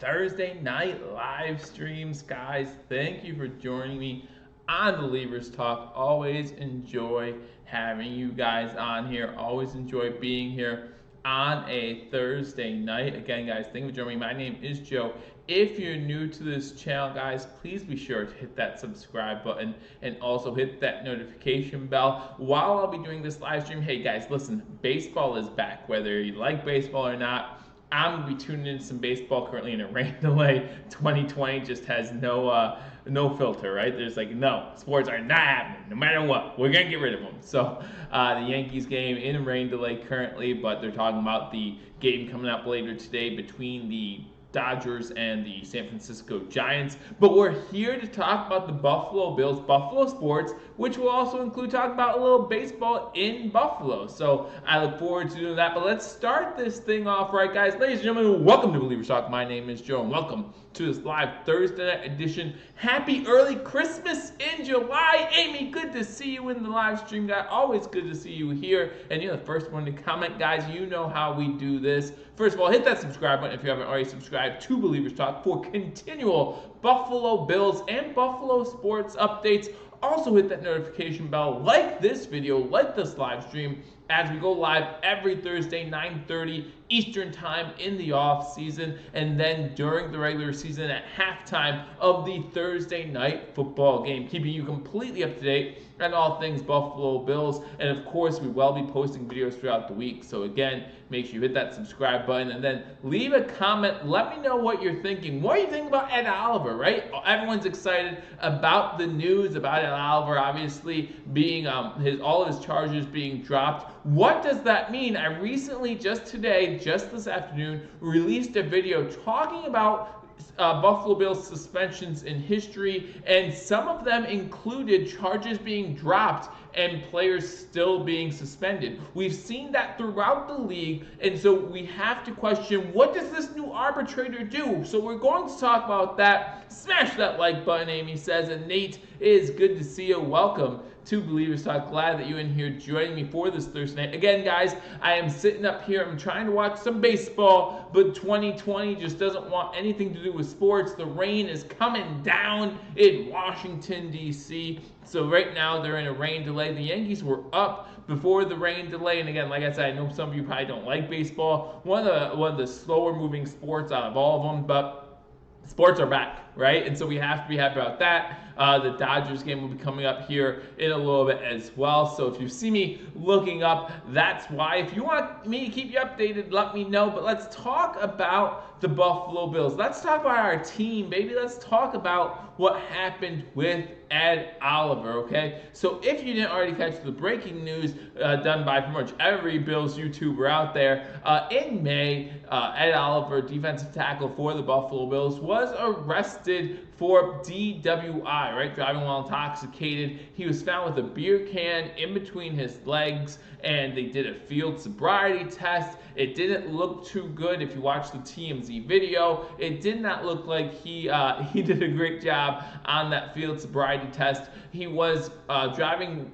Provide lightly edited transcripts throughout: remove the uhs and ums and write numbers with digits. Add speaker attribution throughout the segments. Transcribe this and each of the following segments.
Speaker 1: Thursday night live streams, guys. Thank you for joining me on Billievers Talk. Always enjoy having you guys on here. Always enjoy being here on a Thursday night. Again, guys, thank you for joining me. My name is Joe. If you're new to this channel, guys, please be sure to hit that subscribe button and also hit that notification bell while I'll be doing this live stream. Hey, guys, listen, baseball is back. Whether you like baseball or not, I'm going to be tuning in some baseball currently in a rain delay. 2020 just has no filter, right? There's like, no, sports are not happening, no matter what. We're going to get rid of them. So the Yankees game in a rain delay currently, but they're talking about the game coming up later today between the Dodgers and the San Francisco Giants. But we're here to talk about the Buffalo Bills, Buffalo sports, which will also include talking about a little baseball in Buffalo. So I look forward to doing that. But let's start this thing off right, guys. Ladies and gentlemen, welcome to Billievers Talk. My name is Joe, and welcome to this live Thursday night edition. Happy early Christmas in July. Amy, good to see you in the live stream, guy. Always good to see you here. And you're the first one to comment, guys. You know how we do this. First of all, hit that subscribe button if you haven't already subscribed to Billievers Talk for continual Buffalo Bills and Buffalo sports updates. Also hit that notification bell, like this video, like this live stream, as we go live every Thursday, 9:30 Eastern Time in the off season, and then during the regular season at halftime of the Thursday night football game, keeping you completely up to date on all things Buffalo Bills. And of course, we will be posting videos throughout the week. So again, make sure you hit that subscribe button and then leave a comment. Let me know what you're thinking. What do you think about Ed Oliver, right? Everyone's excited about the news about Ed Oliver, obviously being all of his charges being dropped. What does that mean? I recently, just this afternoon, released a video talking about Buffalo Bills suspensions in history, and some of them included charges being dropped and players still being suspended. We've seen that throughout the league, and so we have to question, what does this new arbitrator do? So we're going to talk about that. Smash that like button, Amy says, and Nate, it is good to see you. Welcome to Billievers Talk. Glad that you're in here joining me for this Thursday night. Again, guys, I am sitting up here. I'm trying to watch some baseball, but 2020 just doesn't want anything to do with sports. The rain is coming down in Washington, D.C., so right now they're in a rain delay. The Yankees were up before the rain delay, and again, like I said, I know some of you probably don't like baseball. One of the slower moving sports out of all of them, but sports are back, right? And so we have to be happy about that. The Dodgers game will be coming up here in a little bit as well. So if you see me looking up, that's why. If you want me to keep you updated, let me know. But let's talk about the Buffalo Bills. Let's talk about our team, baby. Let's talk about what happened with Ed Oliver, okay? So if you didn't already catch the breaking news done by pretty much every Bills YouTuber out there, in May, Ed Oliver, defensive tackle for the Buffalo Bills, was arrested for DWI, right? Driving while intoxicated. He was found with a beer can in between his legs, and they did a field sobriety test. It didn't look too good. If you watch the TMZ video, it did not look like he did a great job on that field sobriety test. He was driving.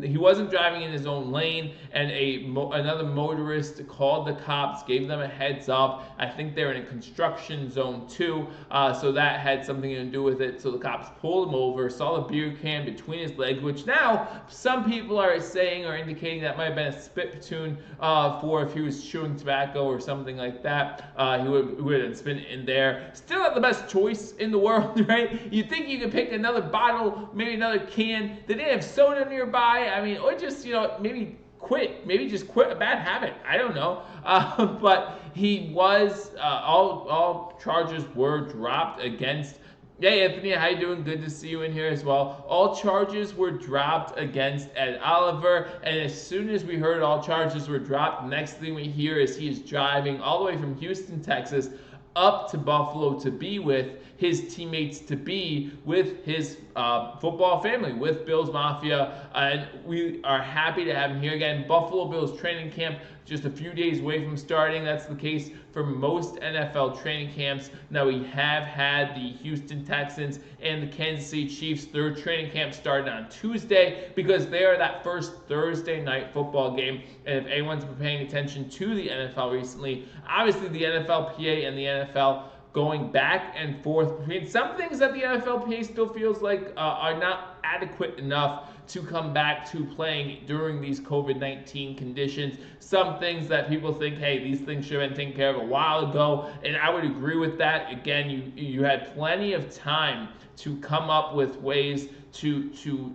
Speaker 1: He wasn't driving in his own lane, and another motorist called the cops, gave them a heads up. I think they're in a construction zone too, so that had something to do with it. So the cops pulled him over, saw the beer can between his legs, which now some people are saying or indicating that might have been a spit platoon for if he was chewing tobacco or something like that. He would have spit in there. Still not the best choice in the world, right? You'd think you could pick another bottle, maybe another can. They didn't have soda nearby. I mean, or just, maybe quit. Maybe just quit a bad habit. I don't know. But he was, all charges were dropped against. Hey, Anthony, how you doing? Good to see you in here as well. All charges were dropped against Ed Oliver, and as soon as we heard all charges were dropped, the next thing we hear is he is driving all the way from Houston, Texas, up to Buffalo to be with his teammates, to be with his football family, with Bills Mafia, and we are happy to have him here again. Buffalo Bills training camp just a few days away from starting. That's the case for most NFL training camps. Now, we have had the Houston Texans and the Kansas City Chiefs, their training camp started on Tuesday because they are that first Thursday night football game. And if anyone's been paying attention to the NFL recently, obviously the NFLPA and the NFL going back and forth between some things that the NFLPA still feels like are not adequate enough to come back to playing during these COVID-19 conditions. Some things that people think, hey, these things should have been taken care of a while ago, and I would agree with that. Again, you had plenty of time to come up with ways to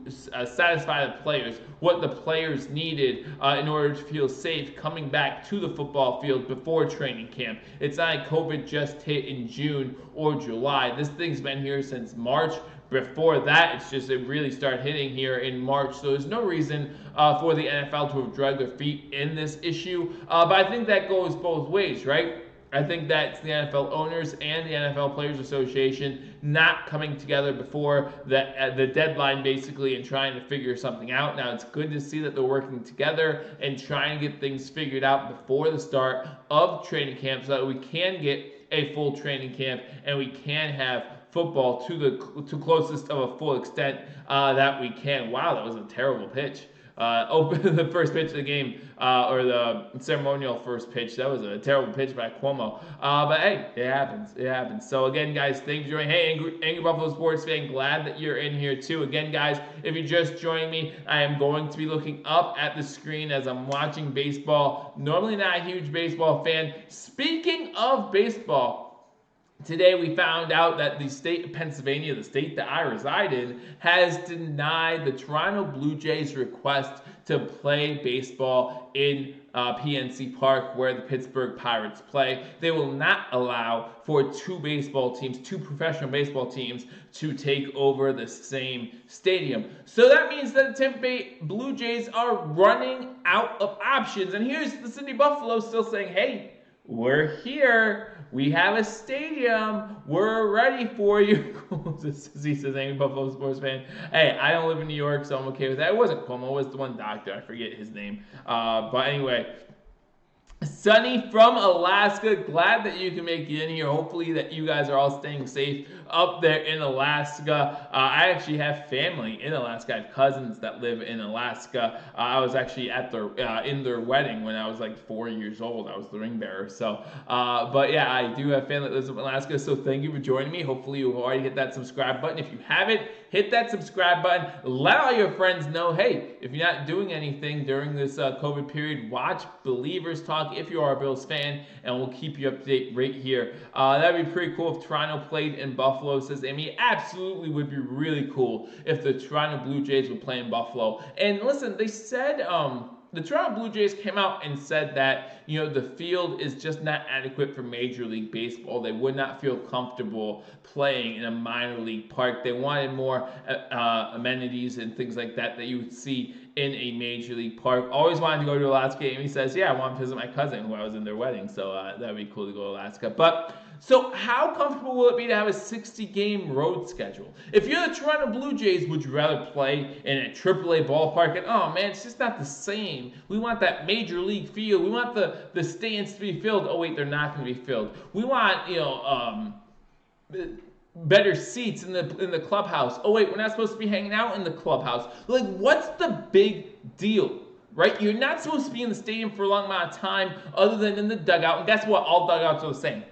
Speaker 1: satisfy the players, what the players needed in order to feel safe coming back to the football field before training camp. It's not like COVID just hit in June or July. This thing's been here since March. Before that, it's just it really started hitting here in March. So there's no reason for the NFL to have dragged their feet in this issue. But I think that goes both ways, right? I think that's the NFL owners and the NFL Players Association not coming together before the deadline, basically, and trying to figure something out. Now, it's good to see that they're working together and trying to get things figured out before the start of training camp so that we can get a full training camp and we can have football to closest of a full extent that we can. Wow, that was a terrible pitch. The first pitch of the game, or the ceremonial first pitch, that was a terrible pitch by Cuomo. But hey, it happens. It happens. So again, guys, thanks for joining. Hey, Angry Buffalo Sports fan, glad that you're in here too. Again, guys, if you're just joining me, I am going to be looking up at the screen as I'm watching baseball. Normally not a huge baseball fan. Speaking of baseball, today we found out that the state of Pennsylvania, the state that I reside in, has denied the Toronto Blue Jays' request to play baseball in PNC Park where the Pittsburgh Pirates play. They will not allow for two professional baseball teams to take over the same stadium. So that means that the Tampa Bay Blue Jays are running out of options. And here's the City of Buffalo still saying, hey, we're here. We have a stadium. We're ready for you. He says, Angry Buffalo Sports fan. Hey, I don't live in New York, so I'm okay with that. It wasn't Cuomo. It was the one doctor. I forget his name. But anyway, Sunny from Alaska, glad that you can make it in here. Hopefully that you guys are all staying safe up there in Alaska. I actually have family in Alaska. I have cousins that live in Alaska. I was actually at in their wedding when I was like 4 years old. I was the ring bearer. So, but yeah, I do have family that lives in Alaska. So thank you for joining me. Hopefully you've already hit that subscribe button. If you haven't, hit that subscribe button. Let all your friends know, hey, if you're not doing anything during this COVID period, watch Billievers Talk if you are a Bills fan, and we'll keep you up to date right here. That'd be pretty cool if Toronto played in Buffalo, says Amy. Absolutely would be really cool if the Toronto Blue Jays would play in Buffalo. And listen, they said the Toronto Blue Jays came out and said that, the field is just not adequate for Major League Baseball. They would not feel comfortable playing in a minor league park. They wanted more amenities and things like that you would see in a Major League park. Always wanted to go to Alaska. Amy says, yeah, I want to visit my cousin who I was in their wedding. So that'd be cool to go to Alaska. But so how comfortable will it be to have a 60-game road schedule? If you're the Toronto Blue Jays, would you rather play in a AAA ballpark? And oh man, it's just not the same. We want that Major League feel. We want the stands to be filled. Oh wait, they're not going to be filled. We want better seats in the clubhouse. Oh wait, we're not supposed to be hanging out in the clubhouse. Like, what's the big deal? Right? You're not supposed to be in the stadium for a long amount of time other than in the dugout. And guess what? All dugouts are the same.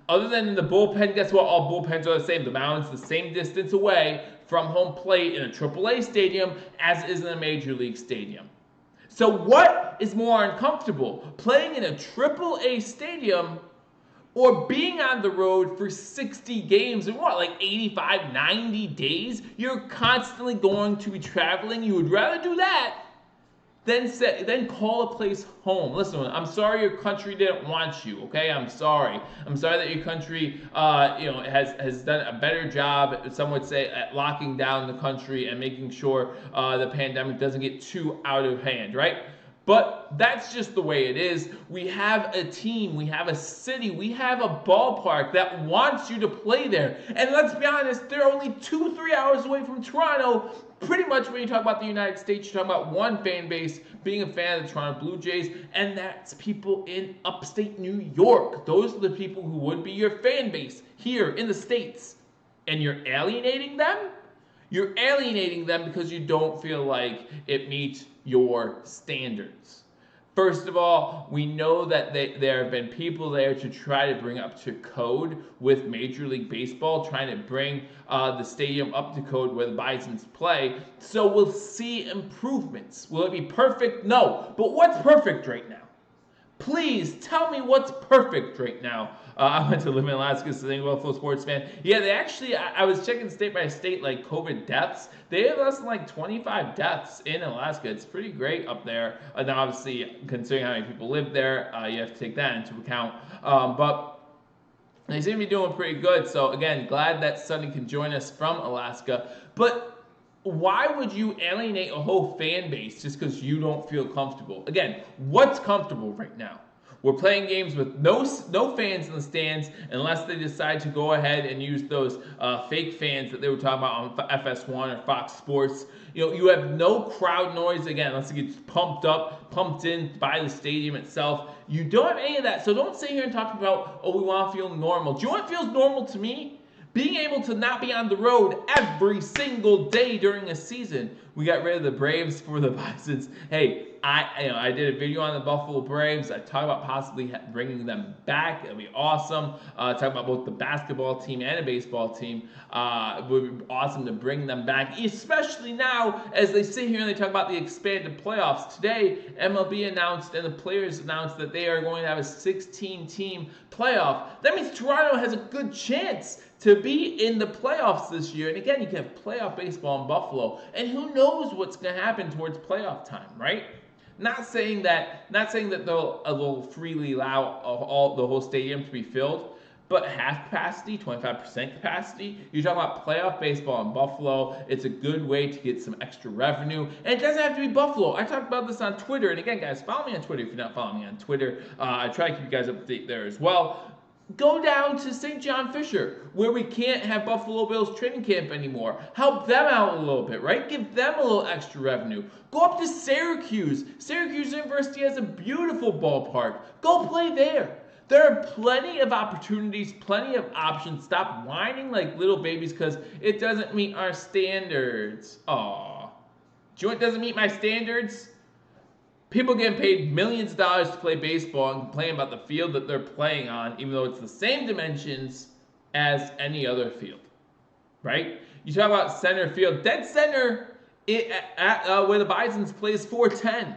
Speaker 1: Other than in the bullpen, guess what? All bullpens are the same. The mound's the same distance away from home plate in a AAA stadium as is in a Major League stadium. So what is more uncomfortable? Playing in a AAA stadium or being on the road for 60 games in like 85, 90 days? You're constantly going to be traveling. You would rather do that then call a place home. Listen, I'm sorry your country didn't want you, okay? I'm sorry. I'm sorry that your country, has done a better job, some would say, at locking down the country and making sure the pandemic doesn't get too out of hand, right? But that's just the way it is. We have a team, we have a city, we have a ballpark that wants you to play there. And let's be honest, they're only 2-3 hours away from Toronto. Pretty much when you talk about the United States, you're talking about one fan base being a fan of the Toronto Blue Jays, and that's people in upstate New York. Those are the people who would be your fan base here in the States. And you're alienating them? You're alienating them because you don't feel like it meets your standards. First of all, we know that there have been people there to try to bring up to code with Major League Baseball, trying to bring the stadium up to code where the Bisons play. So we'll see improvements. Will it be perfect? No. But what's perfect right now? Please tell me what's perfect right now. I went to live in Alaska, so I'm a Buffalo sports fan. Yeah, they actually, I was checking state by state, like COVID deaths. They have less than like 25 deaths in Alaska. It's pretty great up there. Now, obviously, considering how many people live there, you have to take that into account. But they seem to be doing pretty good. So, again, glad that Sonny can join us from Alaska. But why would you alienate a whole fan base just because you don't feel comfortable? Again, what's comfortable right now? We're playing games with no fans in the stands unless they decide to go ahead and use those fake fans that they were talking about on FS1 or Fox Sports. You have no crowd noise, again, unless it gets pumped in by the stadium itself. You don't have any of that, so don't sit here and talk about, oh, we want to feel normal. Do you know what feels normal to me? Being able to not be on the road every single day during a season. We got rid of the Braves for the Bisons. Hey, I did a video on the Buffalo Braves. I talked about possibly bringing them back. It'll be awesome. Talk about both the basketball team and the baseball team. It would be awesome to bring them back, especially now as they sit here and they talk about the expanded playoffs. Today, MLB announced and the players announced that they are going to have a 16-team playoff. That means Toronto has a good chance to be in the playoffs this year. And again, you can have playoff baseball in Buffalo. And who knows what's going to happen towards playoff time, right? Not saying that they'll freely allow the whole stadium to be filled, but half capacity, 25% capacity. You're talking about playoff baseball in Buffalo. It's a good way to get some extra revenue. And it doesn't have to be Buffalo. I talked about this on Twitter. And again, guys, follow me on Twitter if you're not following me on Twitter. I try to keep you guys up to date there as well. Go down to St. John Fisher, where we can't have Buffalo Bills training camp anymore. Help them out a little bit, right? Give them a little extra revenue. Go up to Syracuse. Syracuse University has a beautiful ballpark. Go play there. There are plenty of opportunities, plenty of options. Stop whining like little babies because it doesn't meet our standards. Aw. Do you know what doesn't meet my standards? People getting paid millions of dollars to play baseball and complain about the field that they're playing on, even though it's the same dimensions as any other field, right? You talk about center field. Dead center where the Bisons plays 410.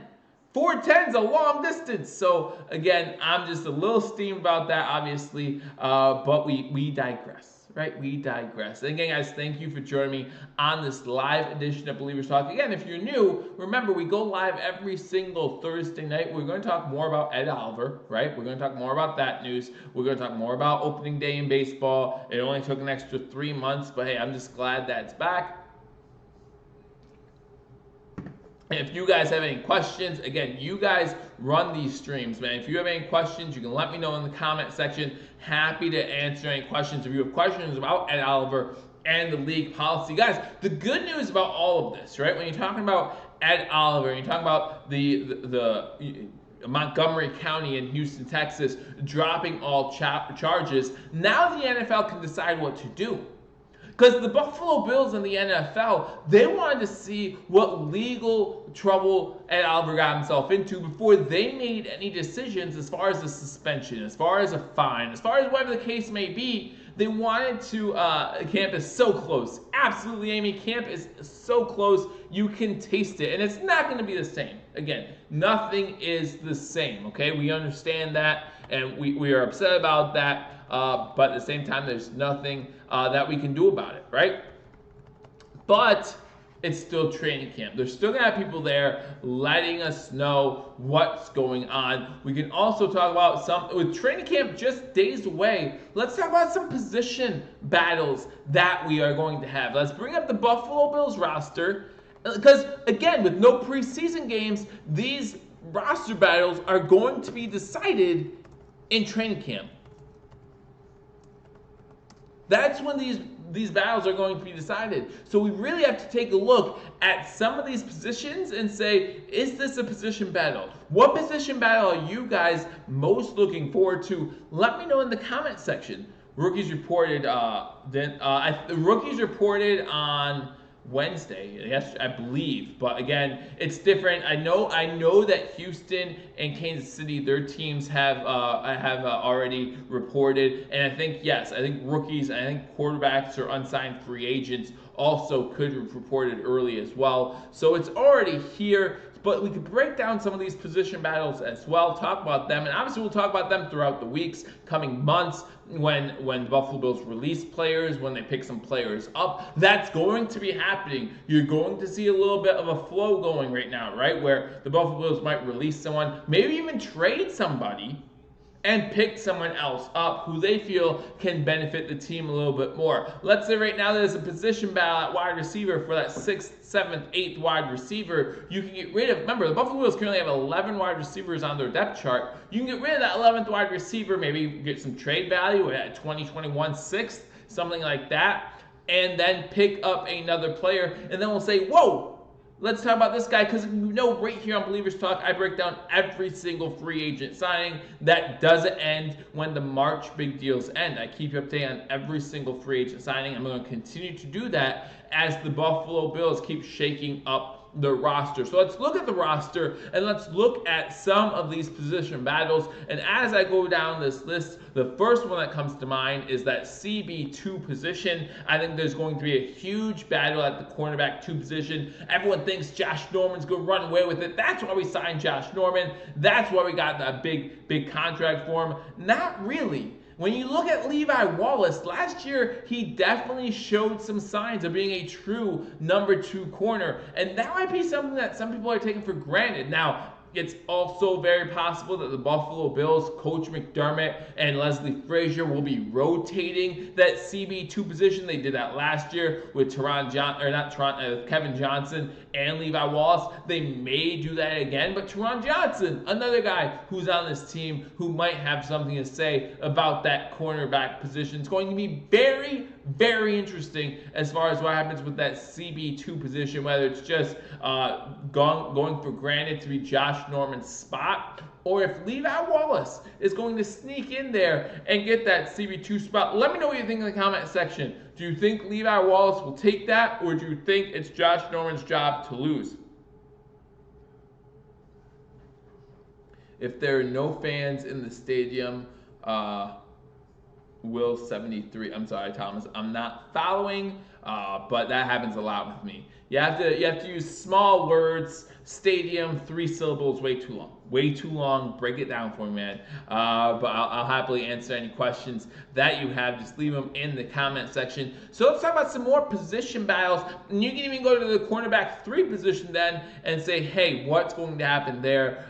Speaker 1: 410 is a long distance. So, again, I'm just a little steamed about that, obviously, but we digress. Right, we digress. And again, guys, thank you for joining me on this live edition of Believers Talk. Again, if you're new, remember, we go live every single Thursday night. We're going to talk more about Ed Oliver, right? We're going to talk more about that news. We're going to talk more about opening day in baseball. It only took an extra 3 months, but hey, I'm just glad that it's back. And if you guys have any questions, again, you guys run these streams, man. If you have any questions, you can let me know in the comment section. Happy to answer any questions. If you have questions about Ed Oliver and the league policy. Guys, the good news about all of this, right? When you're talking about Ed Oliver, you're talking about the Montgomery County in Houston, Texas, dropping all charges, now the NFL can decide what to do. Because the Buffalo Bills and the NFL, they wanted to see what legal trouble Ed Oliver got himself into before they made any decisions as far as a suspension, as far as a fine, as far as whatever the case may be. They wanted to, camp is so close. Absolutely, Amy, camp is so close, you can taste it. And it's not going to be the same. Again, nothing is the same, okay? We understand that, and we are upset about that. But at the same time, there's nothing that we can do about it, right? But it's still training camp. There's still going to have people there letting us know what's going on. We can also talk about with training camp just days away, let's talk about some position battles that we are going to have. Let's bring up the Buffalo Bills roster. Because, again, with no preseason games, these roster battles are going to be decided in training camp. That's when these battles are going to be decided. So we really have to take a look at some of these positions and say, is this a position battle? What position battle are you guys most looking forward to? Let me know in the comment section. Rookies reported on Wednesday, yes, I believe. But again, it's different. I know that Houston and Kansas City, their teams have already reported, and I think rookies, I think quarterbacks or unsigned free agents also could have reported early as well. So it's already here. But we could break down some of these position battles as well, talk about them, and obviously we'll talk about them throughout the weeks, coming months, when the Buffalo Bills release players, when they pick some players up. That's going to be happening. You're going to see a little bit of a flow going right now, right? Where the Buffalo Bills might release someone, maybe even trade somebody, and pick someone else up who they feel can benefit the team a little bit more. Let's say right now there's a position battle at wide receiver for that 6th, 7th, 8th wide receiver. You can get rid of, remember, the Buffalo Bills currently have 11 wide receivers on their depth chart. You can get rid of that 11th wide receiver, maybe get some trade value at 2021 6th, something like that, and then pick up another player, and then we'll say, whoa, let's talk about this guy, because right here on Believers Talk, I break down every single free agent signing that doesn't end when the March big deals end. I keep you updated on every single free agent signing. I'm going to continue to do that as the Buffalo Bills keep shaking up the roster. So let's look at the roster and let's look at some of these position battles. And as I go down this list, the first one that comes to mind is that CB2 position. I think there's going to be a huge battle at the cornerback 2 position. Everyone thinks Josh Norman's going to run away with it. That's why we signed Josh Norman. That's why we got that big contract for him. Not really. When you look at Levi Wallace, last year he definitely showed some signs of being a true number 2 corner, and that might be something that some people are taking for granted. Now, it's also very possible that the Buffalo Bills, Coach McDermott and Leslie Frazier will be rotating that CB2 position. They did that last year with Kevin Johnson and Levi Wallace. They may do that again, but Teron Johnson, another guy who's on this team who might have something to say about that cornerback position. It's going to be very, very interesting as far as what happens with that CB2 position, whether it's just going for granted to be Josh Norman's spot, or if Levi Wallace is going to sneak in there and get that CB2 spot. Let me know what you think in the comment section. Do you think Levi Wallace will take that, or do you think it's Josh Norman's job to lose? If there are no fans in the stadium, Will 73. I'm sorry, Thomas. I'm not following, but that happens a lot with me. You have to use small words. Stadium, 3 syllables, way too long. Way too long. Break it down for me, man. But I'll happily answer any questions that you have. Just leave them in the comment section. So let's talk about some more position battles. And you can even go to the cornerback 3 position then and say, hey, what's going to happen there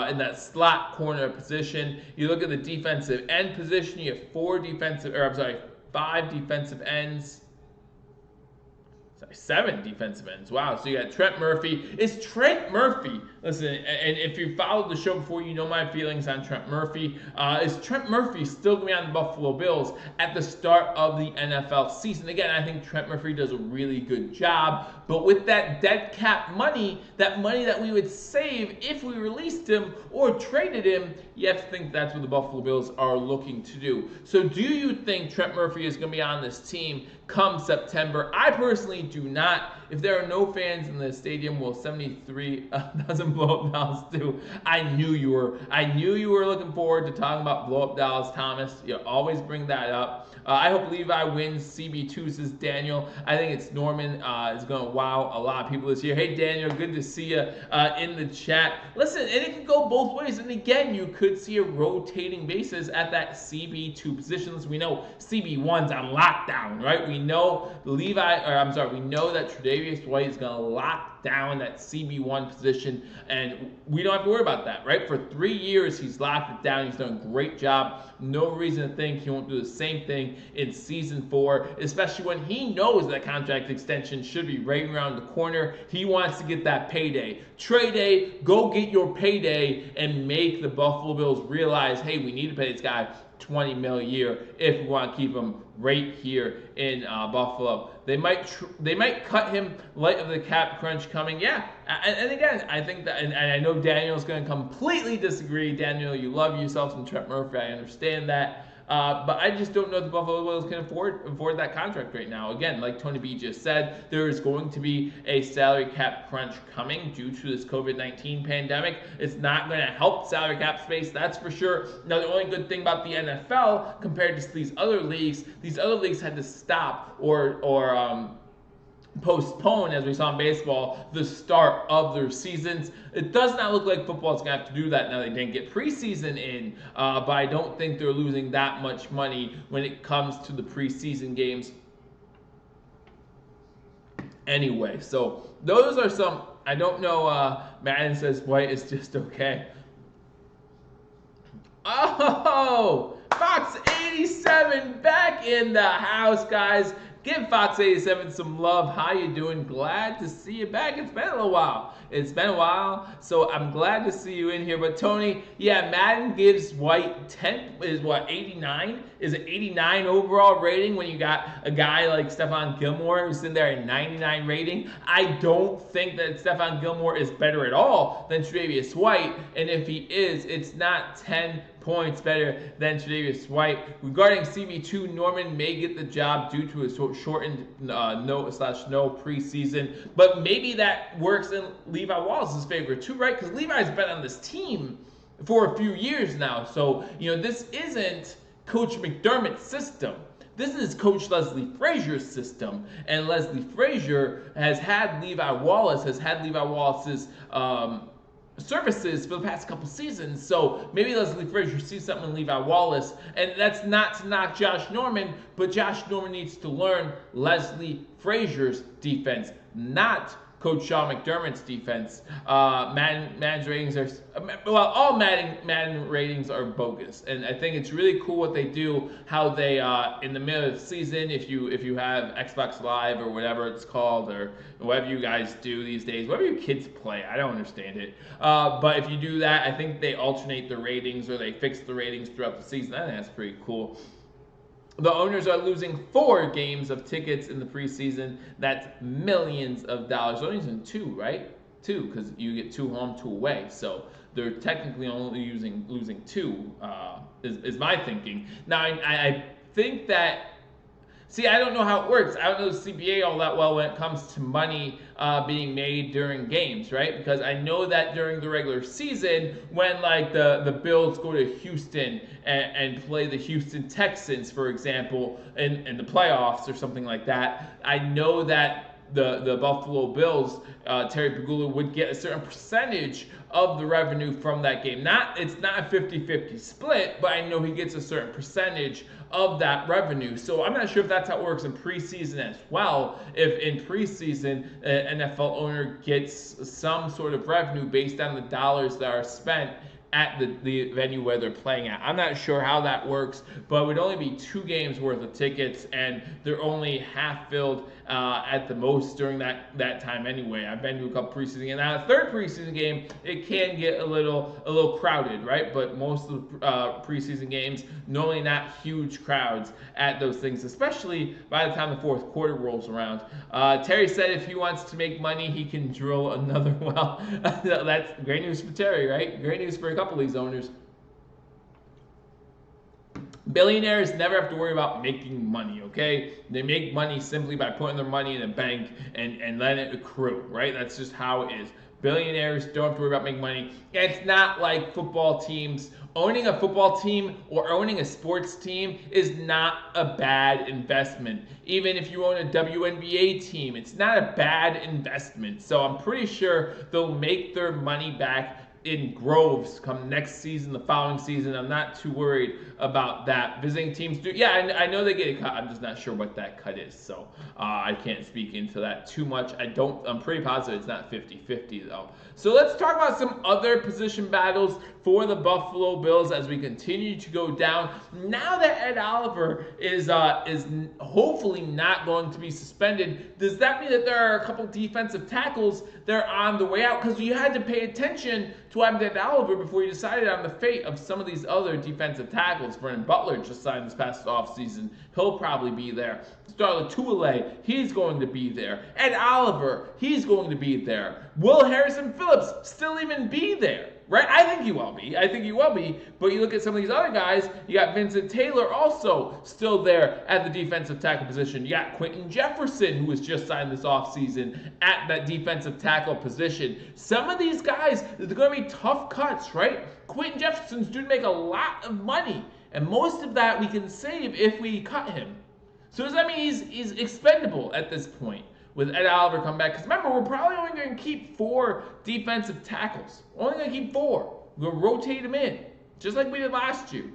Speaker 1: in that slot corner position? You look at the defensive end position. You have 5 defensive ends. 7 defensive ends. Wow. So you got Trent Murphy. Is Trent Murphy, listen, and if you followed the show before, you know my feelings on Trent Murphy. Is Trent Murphy still going to be on the Buffalo Bills at the start of the NFL season? Again, I think Trent Murphy does a really good job, but with that dead cap money, that money that we would save if we released him or traded him, you have to think that's what the Buffalo Bills are looking to do. So do you think Trent Murphy is going to be on this team come September? I personally do not. If there are no fans in the stadium, will 73 doesn't blow up Dallas too? I knew you were looking forward to talking about blow up Dallas, Thomas. You always bring that up. I hope Levi wins CB2, says Daniel. I think it's Norman is going to wow a lot of people this year. Hey, Daniel, good to see you in the chat. Listen, and it can go both ways. And again, you could see a rotating basis at that CB2 position. Listen, we know CB1's on lockdown, right? We know we know that Tre'Davious White is going to lock down that CB1 position, and we don't have to worry about that, right? For 3 years, he's locked it down. He's done a great job. No reason to think he won't do the same thing in season 4, especially when he knows that contract extension should be right around the corner. He wants to get that payday. Trade day, go get your payday and make the Buffalo Bills realize, hey, we need to pay this guy $20 million a year if we want to keep him right here in Buffalo. They might cut him light of the cap crunch coming. Yeah, and again, I think that, and I know Daniel's going to completely disagree. Daniel, you love yourself some Trent Murphy. I understand that. But I just don't know if the Buffalo Bills can afford that contract right now. Again, like Tony B just said, there is going to be a salary cap crunch coming due to this COVID-19 pandemic. It's not going to help salary cap space, that's for sure. Now, the only good thing about the NFL compared to these other leagues had to stop or postpone, as we saw in baseball, the start of their seasons. It does not look like football's going to have to do that now. They didn't get preseason in, but I don't think they're losing that much money when it comes to the preseason games anyway. So those are some. I don't know. Madden says White is just okay. Oh, Fox 87 back in the house, guys. Give Fox 87 some love. How you doing? Glad to see you back. It's been a little while. So I'm glad to see you in here. But Tony, yeah, Madden gives White 10 is what, 89? Is it 89 overall rating when you got a guy like Stephon Gilmore who's in there at 99 rating? I don't think that Stephon Gilmore is better at all than Tre'Davious White, and if he is, it's not 10 points better than Tre'Davious White. Regarding CB2, Norman may get the job due to a shortened no preseason, but maybe that works in Levi Wallace's favor too, right? Because Levi's been on this team for a few years now, so this isn't Coach McDermott's system. This is Coach Leslie Frazier's system, and Leslie Frazier has had Levi Wallace's services for the past couple seasons, so maybe Leslie Frazier sees something in Levi Wallace, and that's not to knock Josh Norman, but Josh Norman needs to learn Leslie Frazier's defense, not Coach Sean McDermott's defense. Madden's ratings are, all Madden ratings are bogus, and I think it's really cool what they do, how they, in the middle of the season, if you have Xbox Live or whatever it's called, or whatever you guys do these days, whatever your kids play, I don't understand it. But if you do that, I think they alternate the ratings, or they fix the ratings throughout the season. I think that's pretty cool. The owners are losing 4 games of tickets in the preseason. That's millions of dollars. They're only using 2, right? 2, because you get 2 home, 2 away. So they're technically only losing 2, is my thinking. Now, I think that, see, I don't know how it works. I don't know the CBA all that well when it comes to money being made during games, right? Because I know that during the regular season, when like the Bills go to Houston and play the Houston Texans, for example, in the playoffs or something like that, I know that the Buffalo Bills, Terry Pegula would get a certain percentage of the revenue from that game. It's not a 50-50 split, but I know he gets a certain percentage of that revenue. So I'm not sure if that's how it works in preseason as well. If in preseason, an NFL owner gets some sort of revenue based on the dollars that are spent at the venue where they're playing at. I'm not sure how that works, but it would only be 2 games worth of tickets, and they're only half filled at the most during that time anyway. I've been to a couple preseason games. Now, the 3rd preseason game, it can get a little crowded, right? But most of the preseason games, normally not huge crowds at those things, especially by the time the 4th quarter rolls around. Terry said if he wants to make money, he can drill another well. That's great news for Terry, right? Great news for a couple of these owners. Billionaires never have to worry about making money, okay? They make money simply by putting their money in a bank and letting it accrue, right? That's just how it is. Billionaires don't have to worry about making money. It's not like football teams. Owning a football team or owning a sports team is not a bad investment. Even if you own a WNBA team, it's not a bad investment. So I'm pretty sure they'll make their money back in groves come next season, the following season. I'm not too worried about that. Visiting teams do, yeah, I know they get a cut. I'm just not sure what that cut is, so I can't speak into that too much. I'm pretty positive it's not 50-50 though. So let's talk about some other position battles for the Buffalo Bills as we continue to go down. Now that Ed Oliver is hopefully not going to be suspended, does that mean that there are a couple defensive tackles that are on the way out? Because you had to pay attention to what happened to Ed Oliver before you decided on the fate of some of these other defensive tackles. Vernon Butler just signed this past offseason. He'll probably be there. Starla Tuile, he's going to be there. Ed Oliver, he's going to be there. Will Harrison Phillips still even be there? right? I think he will be. But you look at some of these other guys, you got Vincent Taylor also still there at the defensive tackle position. You got Quinton Jefferson, who was just signed this offseason at that defensive tackle position. Some of these guys, they're going to be tough cuts, right? Quinton Jefferson's due to make a lot of money, and most of that we can save if we cut him. So does that mean he's expendable at this point with Ed Oliver coming back? Because remember, we're probably only going to keep 4 defensive tackles. Only going to keep 4. We're going to rotate them in, just like we did last year.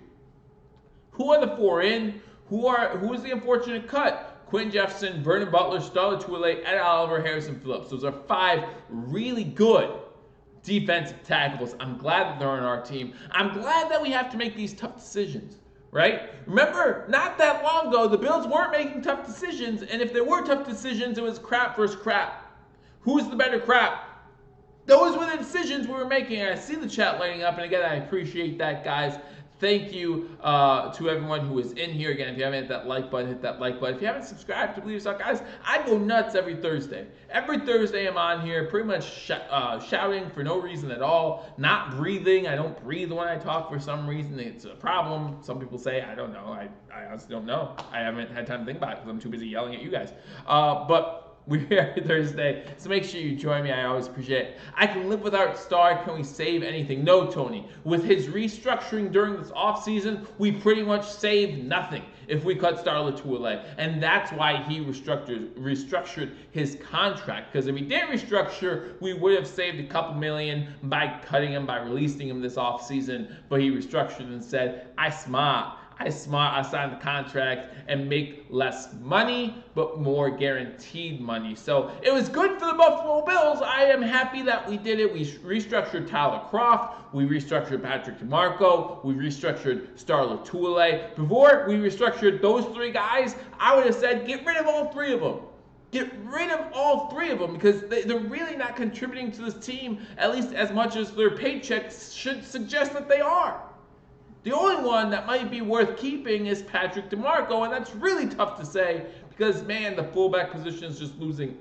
Speaker 1: Who are the 4 in? Who is the unfortunate cut? Quinton Jefferson, Vernon Butler, Star Lotulelei, Ed Oliver, Harrison Phillips. Those are 5 really good defensive tackles. I'm glad that they're on our team. I'm glad that we have to make these tough decisions, right? Remember, not that long ago, the Bills weren't making tough decisions, and if there were tough decisions, it was crap versus crap. Who's the better crap? Those were the decisions we were making. I see the chat lighting up, and again, I appreciate that, guys. Thank you to everyone who is in here. Again, if you haven't hit that like button, hit that like button. If you haven't subscribed to Billievers Talk, guys, I go nuts every Thursday. Every Thursday I'm on here pretty much shouting for no reason at all, not breathing. I don't breathe when I talk for some reason. It's a problem. Some people say, I don't know. I honestly don't know. I haven't had time to think about it because I'm too busy yelling at you guys. But we're here every Thursday, so make sure you join me. I always appreciate it. I can live without Star. Can we save anything? No, Tony. With his restructuring during this offseason, we pretty much saved nothing if we cut Star Lotulelei. And that's why he restructured his contract. Because if he didn't restructure, we would have saved a couple million by cutting him, by releasing him this offseason. But he restructured and said, I smart. I signed the contract and make less money, but more guaranteed money. So it was good for the Buffalo Bills. I am happy that we did it. We restructured Tyler Kroft. We restructured Patrick DeMarco. We restructured Star Lotulelei. Before we restructured those 3 guys, I would have said, get rid of all 3 of them. Get rid of all 3 of them because they're really not contributing to this team, at least as much as their paychecks should suggest that they are. The only one that might be worth keeping is Patrick DeMarco, and that's really tough to say because, man, the fullback position is just losing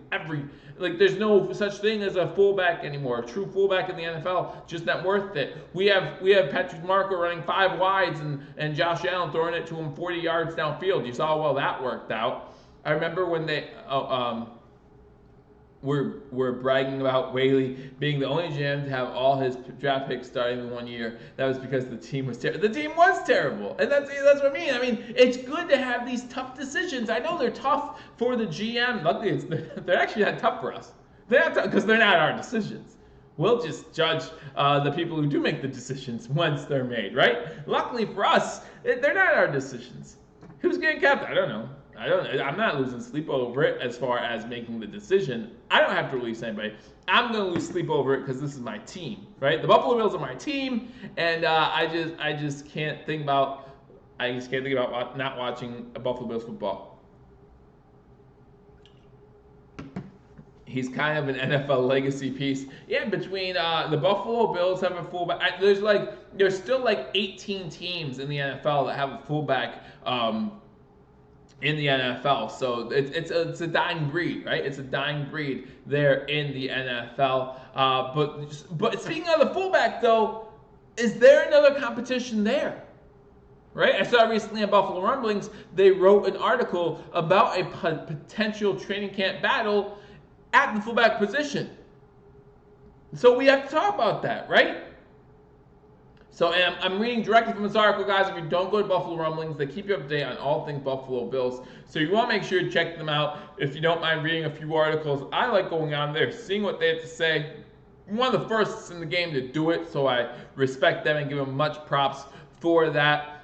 Speaker 1: there's no such thing as a fullback anymore. A true fullback in the NFL, just not worth it. We have Patrick DeMarco running 5 wides and Josh Allen throwing it to him 40 yards downfield. You saw how well that worked out. I remember when they we're bragging about Whaley being the only GM to have all his draft picks starting in 1 year. That was because the team was terrible. The team was terrible, and that's what I mean. I mean, it's good to have these tough decisions. I know they're tough for the GM. Luckily, they're actually not tough for us. They're not tough because they're not our decisions. We'll just judge the people who do make the decisions once they're made, right? Luckily for us, they're not our decisions. Who's getting capped? I don't know. I'm not losing sleep over it as far as making the decision. I don't have to release anybody. I'm going to lose sleep over it because this is my team, right? The Buffalo Bills are my team, and I just can't think about not watching a Buffalo Bills football. He's kind of an NFL legacy piece. Yeah, between the Buffalo Bills have a fullback. There's still 18 teams in the NFL that have a fullback. In the NFL, so it's a dying breed, right? It's a dying breed there in the NFL. But speaking of the fullback, though, is there another competition there? Right? I saw recently on Buffalo Rumblings they wrote an article about a potential training camp battle at the fullback position. So we have to talk about that, right? So I'm reading directly from this article, guys. If you don't go to Buffalo Rumblings, they keep you up to date on all things Buffalo Bills. So you want to make sure you check them out. If you don't mind reading a few articles, I like going on there, seeing what they have to say. One of the firsts in the game to do it, so I respect them and give them much props for that.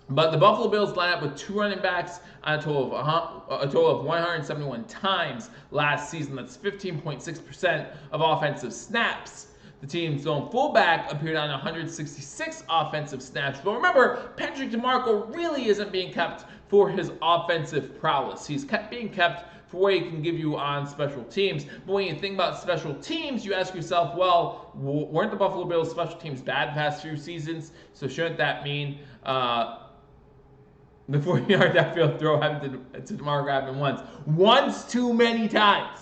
Speaker 1: But the Buffalo Bills line up with 2 running backs on a total of 171 times last season. That's 15.6% of offensive snaps. The team's own fullback appeared on 166 offensive snaps. But remember, Patrick DeMarco really isn't being kept for his offensive prowess. He's being kept for what he can give you on special teams. But when you think about special teams, you ask yourself, well, weren't the Buffalo Bills special teams bad the past few seasons? So shouldn't that mean the 40-yard downfield throw happened to DeMarco happened once too many times.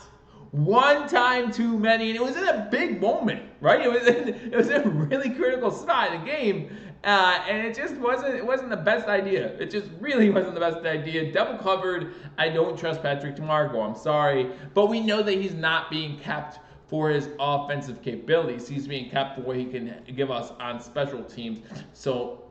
Speaker 1: one time too many, and it was in a big moment, right? It was in a really critical spot in the game, and it just wasn't the best idea. It just really wasn't the best idea. Double covered. I don't trust Patrick DeMarco. I'm sorry, but we know that he's not being kept for his offensive capabilities. He's being kept for what he can give us on special teams. So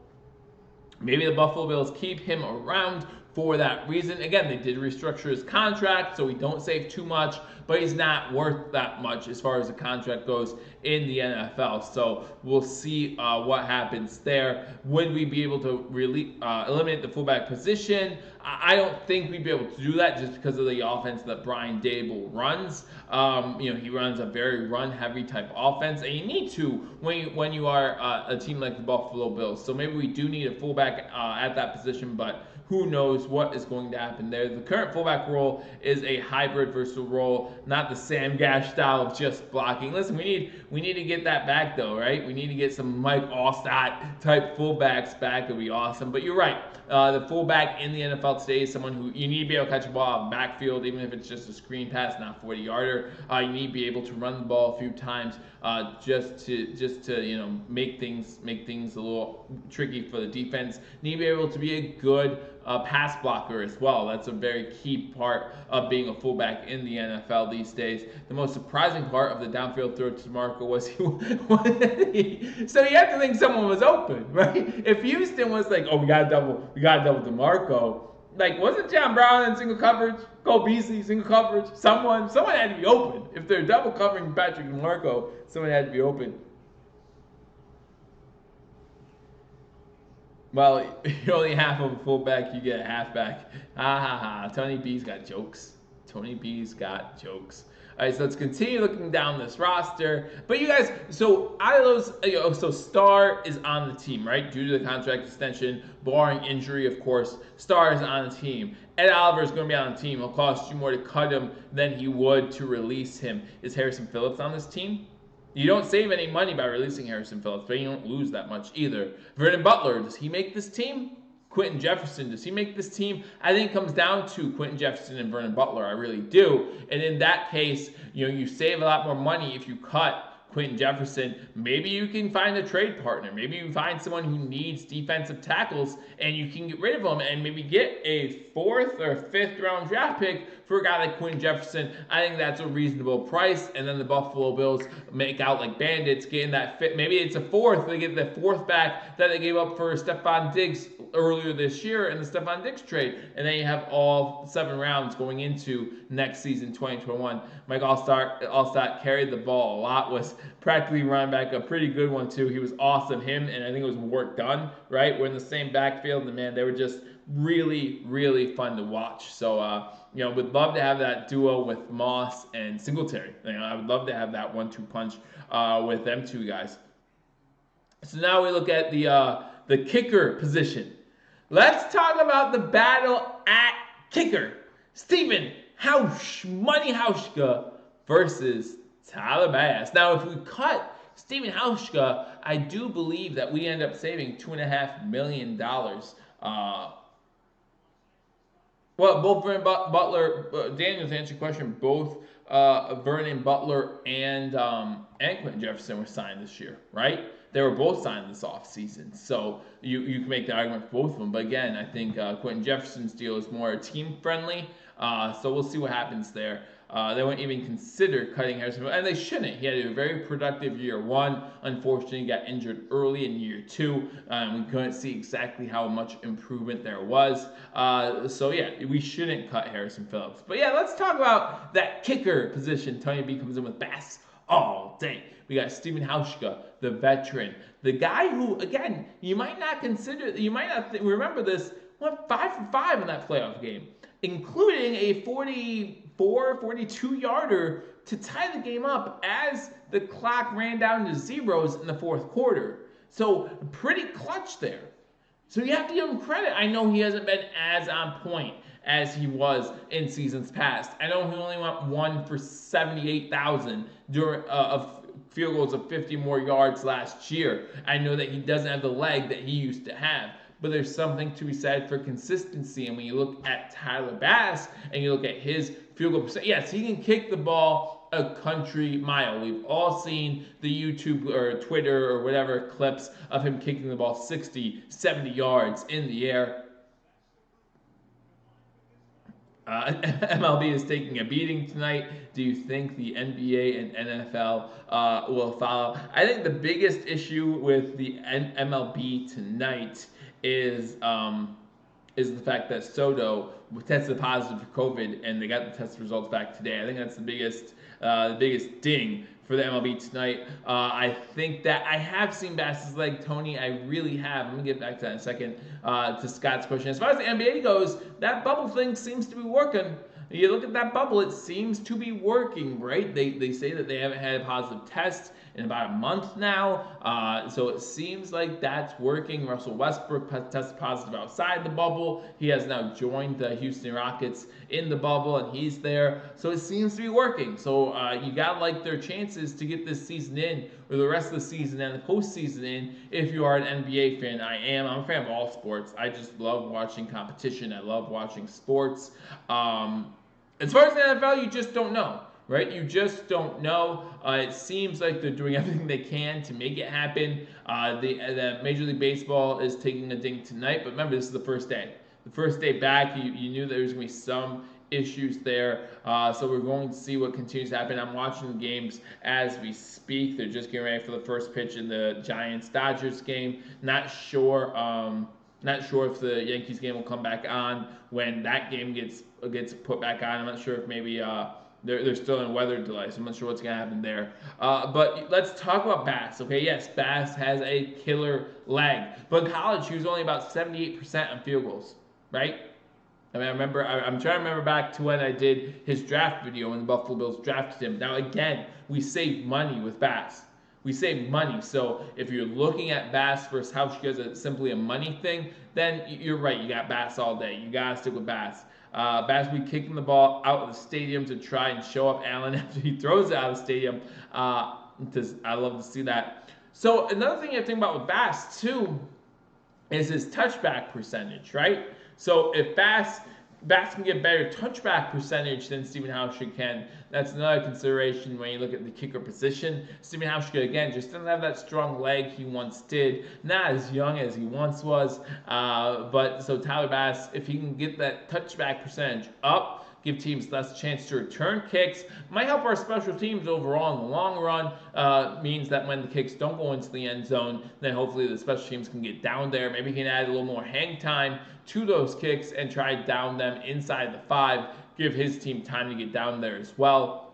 Speaker 1: maybe the Buffalo Bills keep him around for that reason. Again, they did restructure his contract, so we don't save too much, but he's not worth that much as far as the contract goes in the NFL. So we'll see what happens there. Would we be able to really eliminate the fullback position? I don't think we'd be able to do that just because of the offense that Brian Daboll runs. He runs a very run-heavy type offense, and you need to when you are a team like the Buffalo Bills. So maybe we do need a fullback at that position, but who knows what is going to happen there. The current fullback role is a hybrid versatile role, not the Sam Gash style of just blocking. Listen, we need to get that back though, right? We need to get some Mike Allstott type fullbacks back. It'd be awesome. But you're right. The fullback in the NFL today is someone who you need to be able to catch a ball out of the backfield, even if it's just a screen pass, not 40-yarder. You need to be able to run the ball a few times just to make things a little tricky for the defense. Need to be able to be a good pass blocker as well. That's a very key part of being a fullback in the NFL these days. The most surprising part of the downfield throw to DeMarco was so you have to think someone was open, right? If Houston was like, oh, we got to double DeMarco, like, wasn't John Brown in single coverage? Cole Beasley single coverage? Someone had to be open. If they're double covering Patrick DeMarco, someone had to be open. Well, you're only half of a fullback, you get a halfback. Ha ha ha. Tony B's got jokes. All right, so let's continue looking down this roster. But you guys, so out of those, so Starr is on the team, right? Due to the contract extension, barring injury, of course, Starr is on the team. Ed Oliver is going to be on the team. It'll cost you more to cut him than he would to release him. Is Harrison Phillips on this team? You don't save any money by releasing Harrison Phillips, but you don't lose that much either. Vernon Butler, does he make this team? Quinton Jefferson, does he make this team? I think it comes down to Quinton Jefferson and Vernon Butler. I really do. And in that case, you save a lot more money if you cut Quinton Jefferson. Maybe you can find a trade partner. Maybe you find someone who needs defensive tackles and you can get rid of them and maybe get a 4th or 5th round draft pick for a guy like Quinton Jefferson. I think that's a reasonable price. And then the Buffalo Bills make out like bandits, getting that fit. Maybe it's a 4th. They get the 4th back that they gave up for Stephon Diggs earlier this year in the Stephon Diggs trade. And then you have all 7 rounds going into next season, 2021. Mike Allstott carried the ball a lot, was practically running back, a pretty good one too. He was awesome. Him, and I think it was work done, right? We're in the same backfield, and man, they were just really, really fun to watch. So, would love to have that duo with Moss and Singletary. I would love to have that 1-2 punch with them two guys. So now we look at the kicker position. Let's talk about the battle at kicker. Stephen Money Hauschka versus Tyler Bass. Now, if we cut Stephen Hauschka, I do believe that we end up saving $2.5 million. Well, both Vernon Butler, Daniel, to answer your question, both Vernon Butler and Quinton Jefferson were signed this year, right? They were both signed this offseason. So you can make the argument for both of them. But again, I think Quinton Jefferson's deal is more team-friendly. So we'll see what happens there. They wouldn't even consider cutting Harrison, and they shouldn't. He had a very productive year 1. Unfortunately, he got injured early in year 2. We couldn't see exactly how much improvement there was. So yeah, we shouldn't cut Harrison Phillips. But yeah, let's talk about that kicker position. Tony B comes in with Bass all day. We got Stephen Hauschka, the veteran, the guy who, again, you might not remember this, went 5 for 5 in that playoff game, including a 42-yarder to tie the game up as the clock ran down to zeros in the 4th quarter. So pretty clutch there. So you have to give him credit. I know he hasn't been as on point as he was in seasons past. I know he only went 1 for 78,000 during of field goals of 50 more yards last year. I know that he doesn't have the leg that he used to have. but there's something to be said for consistency. And when you look at Tyler Bass and you look at his field goal percent, yes, he can kick the ball a country mile. We've all seen the YouTube or Twitter or whatever clips of him kicking the ball 60, 70 yards in the air. MLB is taking a beating tonight. Do you think the NBA and NFL will follow? I think the biggest issue with the MLB tonight is the fact that Soto tested positive for COVID, and they got the test results back today. I think that's the biggest ding for the MLB tonight. I think that I have seen Bass's leg, Tony. I really have. I'm going to get back to that in a second, to Scott's question. As far as the NBA goes, that bubble thing seems to be working. You look at that bubble, it seems to be working, right? They say that they haven't had a positive test in about a month now, so it seems like that's working. Russell Westbrook tested positive outside the bubble. He has now joined the Houston Rockets in the bubble, and he's there. So it seems to be working. So you got to like their chances to get this season in, or the rest of the season and the postseason in, if you are an NBA fan. I'm a fan of all sports. I just love watching competition. I love watching sports. As far as the NFL, you just don't know, right? You just don't know. It seems like they're doing everything they can to make it happen. The Major League Baseball is taking a ding tonight, but remember, this is the first day. The first day back, you knew there was going to be some issues there. So we're going to see what continues to happen. I'm watching the games as we speak. They're just getting ready for the first pitch in the Giants-Dodgers game. Not sure if the Yankees game will come back on when that game gets put back on. I'm not sure if maybe they're still in weather delay, so I'm not sure what's going to happen there. But let's talk about Bass. Okay, yes, Bass has a killer leg. But in college, he was only about 78% on field goals, right? I mean, I'm trying to remember back to when I did his draft video when the Buffalo Bills drafted him. Now, again, we save money with Bass. We save money. So if you're looking at Bass versus Hauschka as simply a money thing, then you're right. You got Bass all day. You got to stick with Bass. Bass will be kicking the ball out of the stadium to try and show up Allen after he throws it out of the stadium. Because I love to see that. So another thing you have to think about with Bass, too, is his touchback percentage, right? So if Bass can get better touchback percentage than Stephen Hauschka can, that's another consideration when you look at the kicker position. Stephen Hauschka, again, just doesn't have that strong leg he once did. Not as young as he once was. But so Tyler Bass, if he can get that touchback percentage up, give teams less chance to return kicks, might help our special teams overall in the long run. Means that when the kicks don't go into the end zone, then hopefully the special teams can get down there. Maybe he can add a little more hang time to those kicks and try to down them inside the 5, give his team time to get down there as well.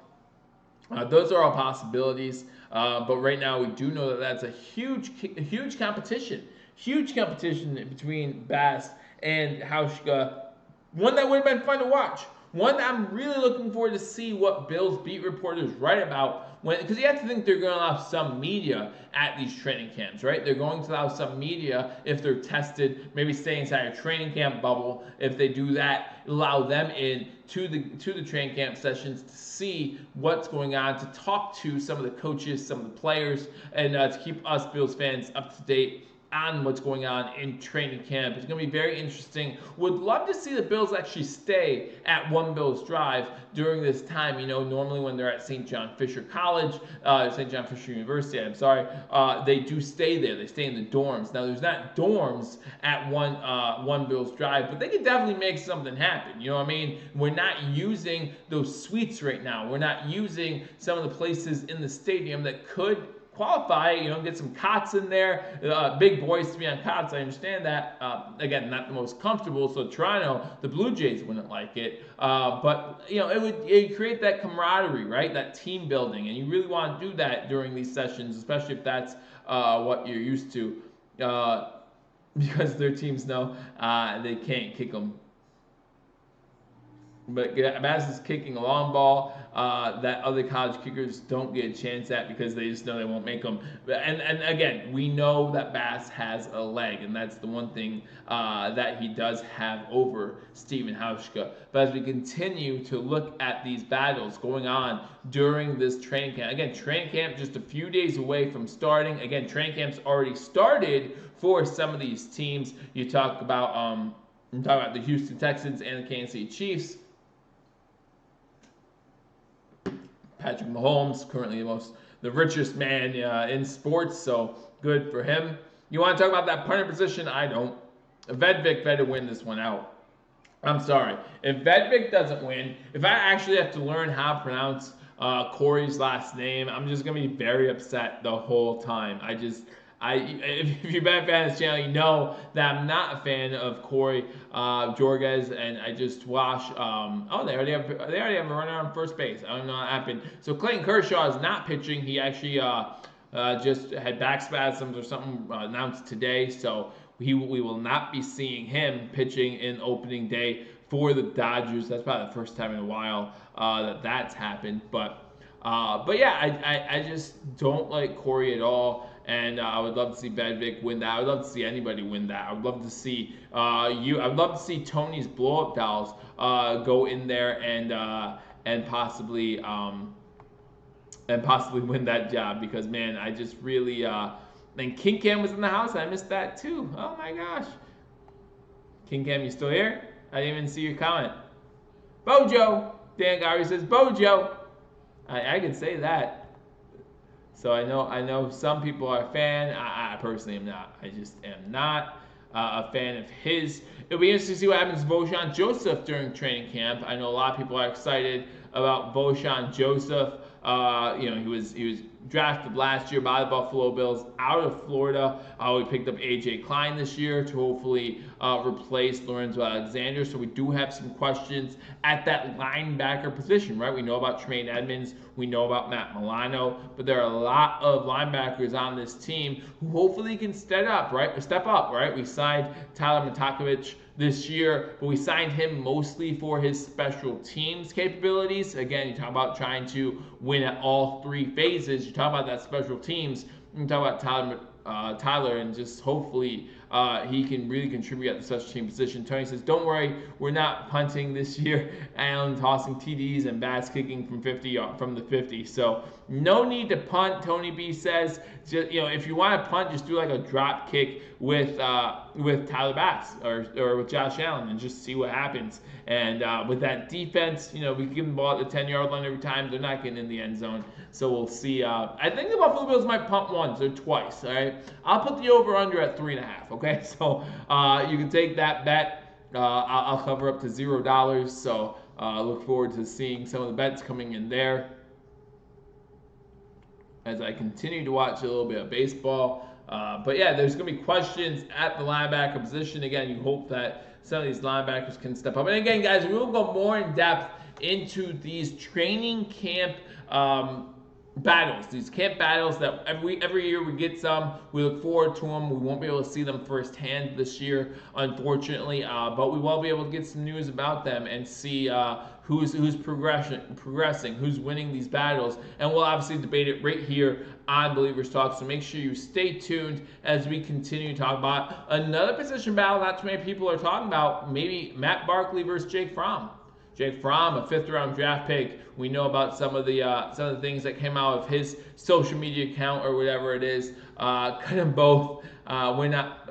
Speaker 1: Those are all possibilities, but right now we do know that that's a huge competition. Huge competition between Bass and Hauschka. One that would have been fun to watch. One that I'm really looking forward to see what Bills beat reporters write about, because you have to think they're going to allow some media at these training camps, right? They're going to allow some media, if they're tested, maybe stay inside a training camp bubble. If they do that, allow them in to the training camp sessions to see what's going on, to talk to some of the coaches, some of the players, and to keep us Bills fans up to date on what's going on in training camp. It's going to be very interesting. Would love to see the Bills actually stay at One Bills Drive during this time. You know, normally when they're at St. John Fisher College, St. John Fisher University, they do stay there. They stay in the dorms. Now, there's not dorms at One Bills Drive, but they could definitely make something happen. You know what I mean? We're not using those suites right now. We're not using some of the places in the stadium that could qualify, get some cots in there, big boys to be on cots. I understand that. Again, not the most comfortable. So Toronto, the Blue Jays wouldn't like it. But it would create that camaraderie, right? That team building, and you really want to do that during these sessions, especially if that's what you're used to, because their teams know they can't kick them. But Bass is kicking a long ball that other college kickers don't get a chance at because they just know they won't make them. And again, we know that Bass has a leg, and that's the one thing that he does have over Stephen Hauschka. But as we continue to look at these battles going on during this training camp, again, training camp just a few days away from starting. Again, training camp's already started for some of these teams. You talk about the Houston Texans and the Kansas City Chiefs. Patrick Mahomes, currently the richest man in sports, so good for him. You want to talk about that punter position? I don't. Vedvik better win this one out. I'm sorry. If Vedvik doesn't win, if I actually have to learn how to pronounce Corey's last name, I'm just going to be very upset the whole time. If you've been a fan of this channel, you know that I'm not a fan of Corey Jorges, and I just watch. They already have a runner on first base. I don't know what happened. So Clayton Kershaw is not pitching. He actually just had back spasms or something announced today. So we will not be seeing him pitching in opening day for the Dodgers. That's probably the first time in a while that's happened. But yeah, I just don't like Corey at all. And I would love to see Vedvik win that. I would love to see anybody win that. I would love to see I'd love to see Tony's blow-up dolls go in there and possibly win that job, because man, I just really and King Cam was in the house. I missed that too. Oh my gosh, King Cam, you still here? I didn't even see your comment. Bojo, Dan Gary says Bojo. I could say that. So I know some people are a fan. I personally am not. I just am not a fan of his. It'll be interesting to see what happens to Vosean Joseph during training camp. I know a lot of people are excited about Vosean Joseph. He was drafted last year by the Buffalo Bills out of Florida. We picked up A.J. Klein this year to hopefully replace Lorenzo Alexander. So we do have some questions at that linebacker position, right? We know about Tremaine Edmonds. We know about Matt Milano. But there are a lot of linebackers on this team who hopefully can step up, right? We signed Tyler Matakovich this year, but we signed him mostly for his special teams capabilities. Again, you talk about trying to win at all three phases. You talk about that special teams. You talk about Tyler, and just hopefully he can really contribute at the special team position. Tony says, "Don't worry, we're not punting this year." Allen tossing TDs and Bass kicking from the 50. So no need to punt. Tony B says, if you want to punt, just do like a drop kick with Tyler Bass or with Josh Allen and just see what happens. And with that defense, we give them the ball at the 10-yard line every time. They're not getting in the end zone. So we'll see. I think the Buffalo Bills might punt once or twice. All right, I'll put the over/under at 3.5. Okay, so you can take that bet. I'll cover up to $0. So look forward to seeing some of the bets coming in there as I continue to watch a little bit of baseball. But yeah, there's going to be questions at the linebacker position. Again, you hope that some of these linebackers can step up. And again, guys, we will go more in depth into these training camp battles, these camp battles that every year we get some. We look forward to them. We won't be able to see them firsthand this year, unfortunately, but we will be able to get some news about them and see who's progressing, who's winning these battles, and we'll obviously debate it right here on Believers Talk. So make sure you stay tuned as we continue to talk about another position battle not too many people are talking about, maybe Matt Barkley versus Jake Fromm. Jake Fromm, a 5th-round draft pick. We know about some of the things that came out of his social media account or whatever it is. Cut them both. We're not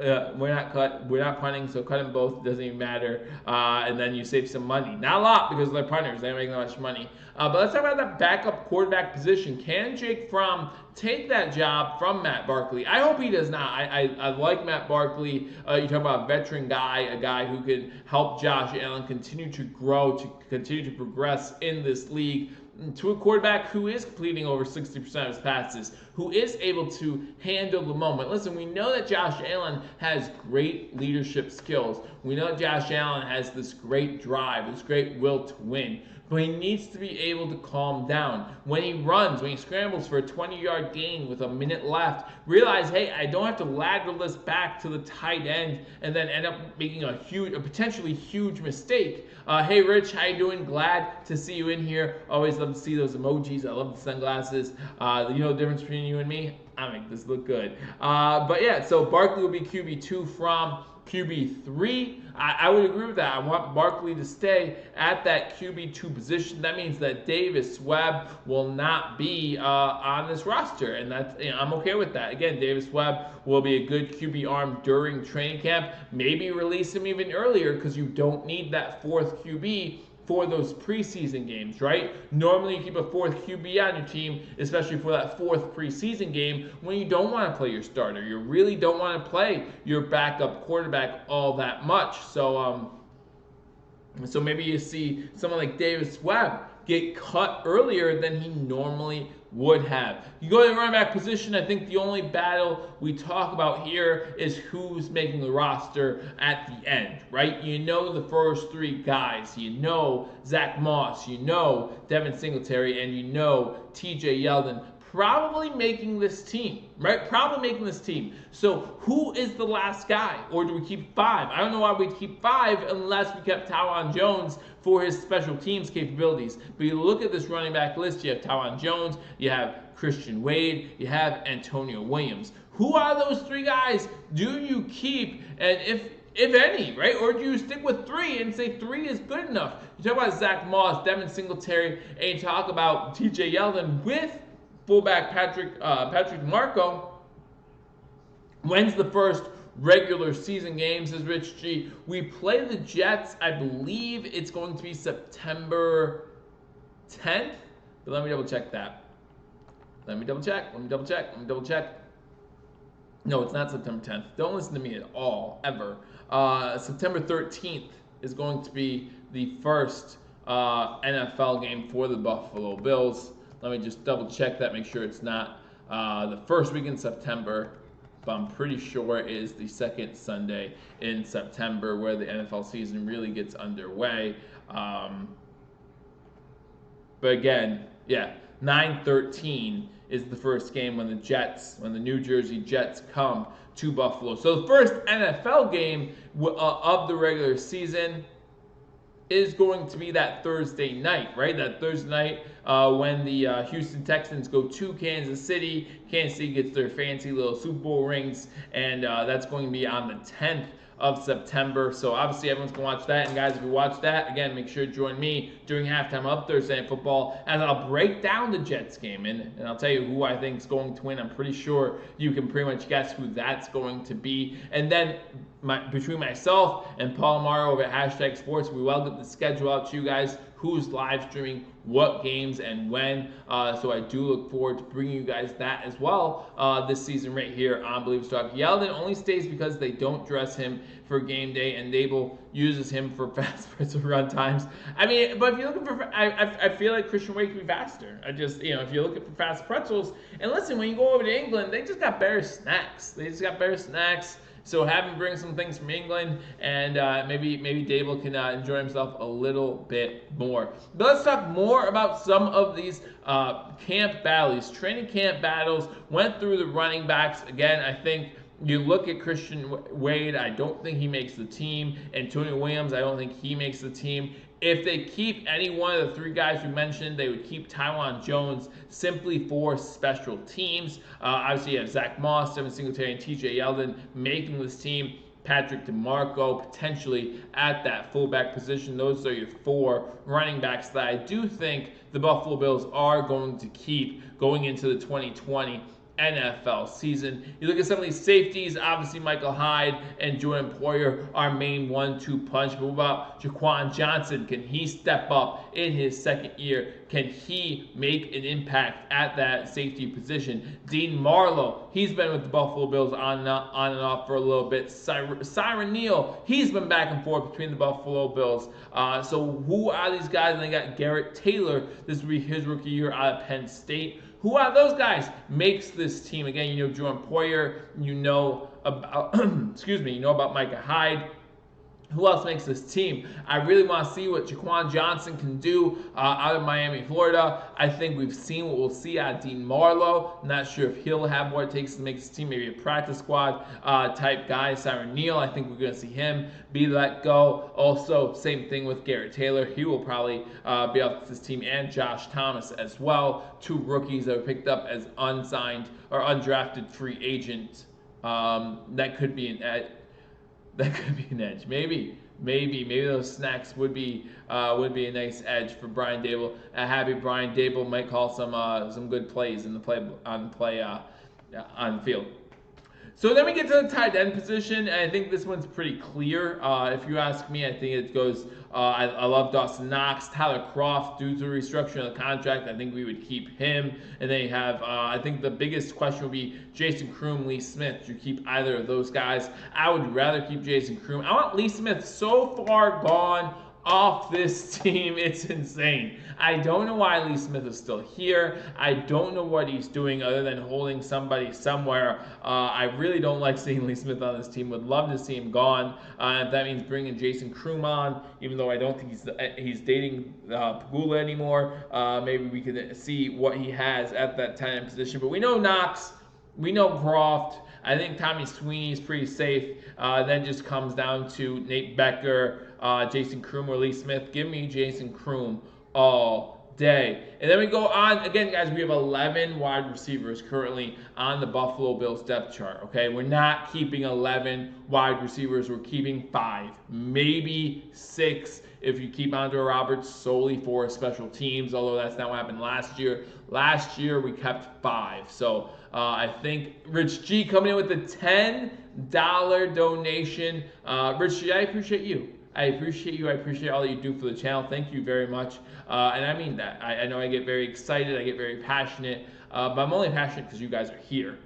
Speaker 1: punting, so cut them both. It doesn't even matter. And then you save some money. Not a lot because they're punters. They don't make that much money. But let's talk about that backup quarterback position. Can Jake Fromm take that job from Matt Barkley? I hope he does not. I like Matt Barkley. You talk about a veteran guy, a guy who can help Josh Allen continue to grow, to continue to progress in this league, to a quarterback who is completing over 60% of his passes, who is able to handle the moment. Listen, we know that Josh Allen has great leadership skills. We know Josh Allen has this great drive, this great will to win, but he needs to be able to calm down. When he runs, when he scrambles for a 20-yard gain with a minute left, realize, hey, I don't have to lateral this back to the tight end and then end up making a potentially huge mistake. Hey, Rich, how you doing? Glad to see you in here. Always love to see those emojis. I love the sunglasses. You know the difference between you and me? I make this look good. But yeah, so Barkley will be QB2 from QB3. I would agree with that. I want Barkley to stay at that QB2 position. That means that Davis Webb will not be on this roster, and that's, I'm okay with that. Again, Davis Webb will be a good QB arm during training camp. Maybe release him even earlier because you don't need that fourth QB for those preseason games, right? Normally you keep a fourth QB on your team, especially for that fourth preseason game when you don't want to play your starter. You really don't want to play your backup quarterback all that much. So maybe you see someone like Davis Webb get cut earlier than he normally would have. You go to the running back position, I think the only battle we talk about here is who's making the roster at the end, right? You know the first three guys. You know Zach Moss, you know Devin Singletary, and you know TJ Yeldon probably making this team, right? Probably making this team. So who is the last guy? Or do we keep 5? I don't know why we'd keep 5 unless we kept Tywan Jones for his special teams capabilities. But you look at this running back list, you have Tywan Jones, you have Christian Wade, you have Antonio Williams. Who are those 3 guys do you keep, and if any, right? Or do you stick with 3 and say 3 is good enough? You talk about Zach Moss, Devin Singletary, and you talk about TJ Yeldon with fullback Patrick DeMarco. When's the first regular season game, says Rich G? We play the Jets, I believe it's going to be September 10th. But let me double check that. Let me double check. No, it's not September 10th. Don't listen to me at all, ever. September 13th is going to be the first NFL game for the Buffalo Bills. Let me just double check that, make sure it's not the first week in September, but I'm pretty sure it is the second Sunday in September where the NFL season really gets underway. But again, yeah, 9/13 is the first game when the New Jersey Jets come to Buffalo. So the first NFL game of the regular season is going to be that Thursday night, right? That Thursday night when the Houston Texans go to Kansas City. Kansas City gets their fancy little Super Bowl rings, and that's going to be on the 10th of September. So obviously everyone's going to watch that. And guys, if you watch that, again, make sure to join me during halftime of Thursday Night Football as I'll break down the Jets game. And I'll tell you who I think is going to win. I'm pretty sure you can pretty much guess who that's going to be. And then between myself and Paul Amaro over at Hashtag Sports, we will get the schedule out to you guys, who's live streaming what games and when. So I do look forward to bringing you guys that as well this season right here on Billievers Talk. Yeldon only stays because they don't dress him for game day, and Dable uses him for fast pretzel run times. I mean, but if you're looking for, I feel like Christian Wade can be faster. If you're looking for fast pretzels, and listen, when you go over to England, they just got better snacks. So have him bring some things from England, and maybe Dable can enjoy himself a little bit more. But let's talk more about some of these camp battles, training camp battles. Went through the running backs. Again, I think you look at Christian Wade, I don't think he makes the team. Antonio Williams, I don't think he makes the team. If they keep any one of the 3 guys we mentioned, they would keep Tywan Jones simply for special teams. Obviously, you have Zach Moss, Devin Singletary, and TJ Yeldon making this team. Patrick DeMarco potentially at that fullback position. Those are your 4 running backs that I do think the Buffalo Bills are going to keep going into the 2020 NFL season. You look at some of these safeties, obviously Michael Hyde and Jordan Poyer, our main 1-2 punch. But what about Jaquan Johnson? Can he step up in his second year? Can he make an impact at that safety position? Dean Marlowe, he's been with the Buffalo Bills on and off for a little bit. Siren Neal, he's been back and forth between the Buffalo Bills. So who are these guys? And they got Garrett Taylor. This will be his rookie year out of Penn State. Who are those guys? Makes this team. Again, you know Jordan Poyer. You know about, you know about Micah Hyde. Who else makes this team? I really want to see what Jaquan Johnson can do out of Miami, Florida. I think we've seen what we'll see out of Dean Marlowe. Not sure if he'll have what it takes to make this team, maybe a practice squad type guy. Siren Neal, I think we're going to see him be let go. Also, same thing with Garrett Taylor. He will probably be off this team, and Josh Thomas as well. Two rookies that were picked up as unsigned or undrafted free agent. That could be an edge. Maybe those snacks would be a nice edge for Brian Dable. Happy Brian Dable might call some good plays in the on the field. So then we get to the tight end position, and I think this one's pretty clear. If you ask me, I think it goes. I love Dawson Knox, Tyler Kroft due to the restructuring of the contract. I think we would keep him, and then you have. I think the biggest question would be Jason Kroom, Lee Smith. Do you keep either of those guys? I would rather keep Jason Kroom. I want Lee Smith so far gone off this team, it's insane. I don't know why Lee Smith is still here. I don't know what he's doing other than holding somebody somewhere. I really don't like seeing Lee Smith on this team. Would love to see him gone. If that means bringing Jason Kroom on, even though I don't think he's dating Pagula anymore, maybe we could see what he has at that tight end position. But we know Knox. We know Kroft. I think Tommy Sweeney is pretty safe. Then just comes down to Nate Becker, Jason Kroom, or Lee Smith. Give me Jason Kroom all day. And then we go on. Again, guys, we have 11 wide receivers currently on the Buffalo Bills depth chart. Okay, we're not keeping 11 wide receivers. We're keeping 5, maybe 6 if you keep Andre Roberts solely for special teams, although that's not what happened last year. Last year, we kept 5. So I think Rich G coming in with a $10 donation. Rich G, I appreciate you. I appreciate you. I appreciate all that you do for the channel. Thank you very much. And I mean that. I know I get very excited. I get very passionate. But I'm only passionate because you guys are here.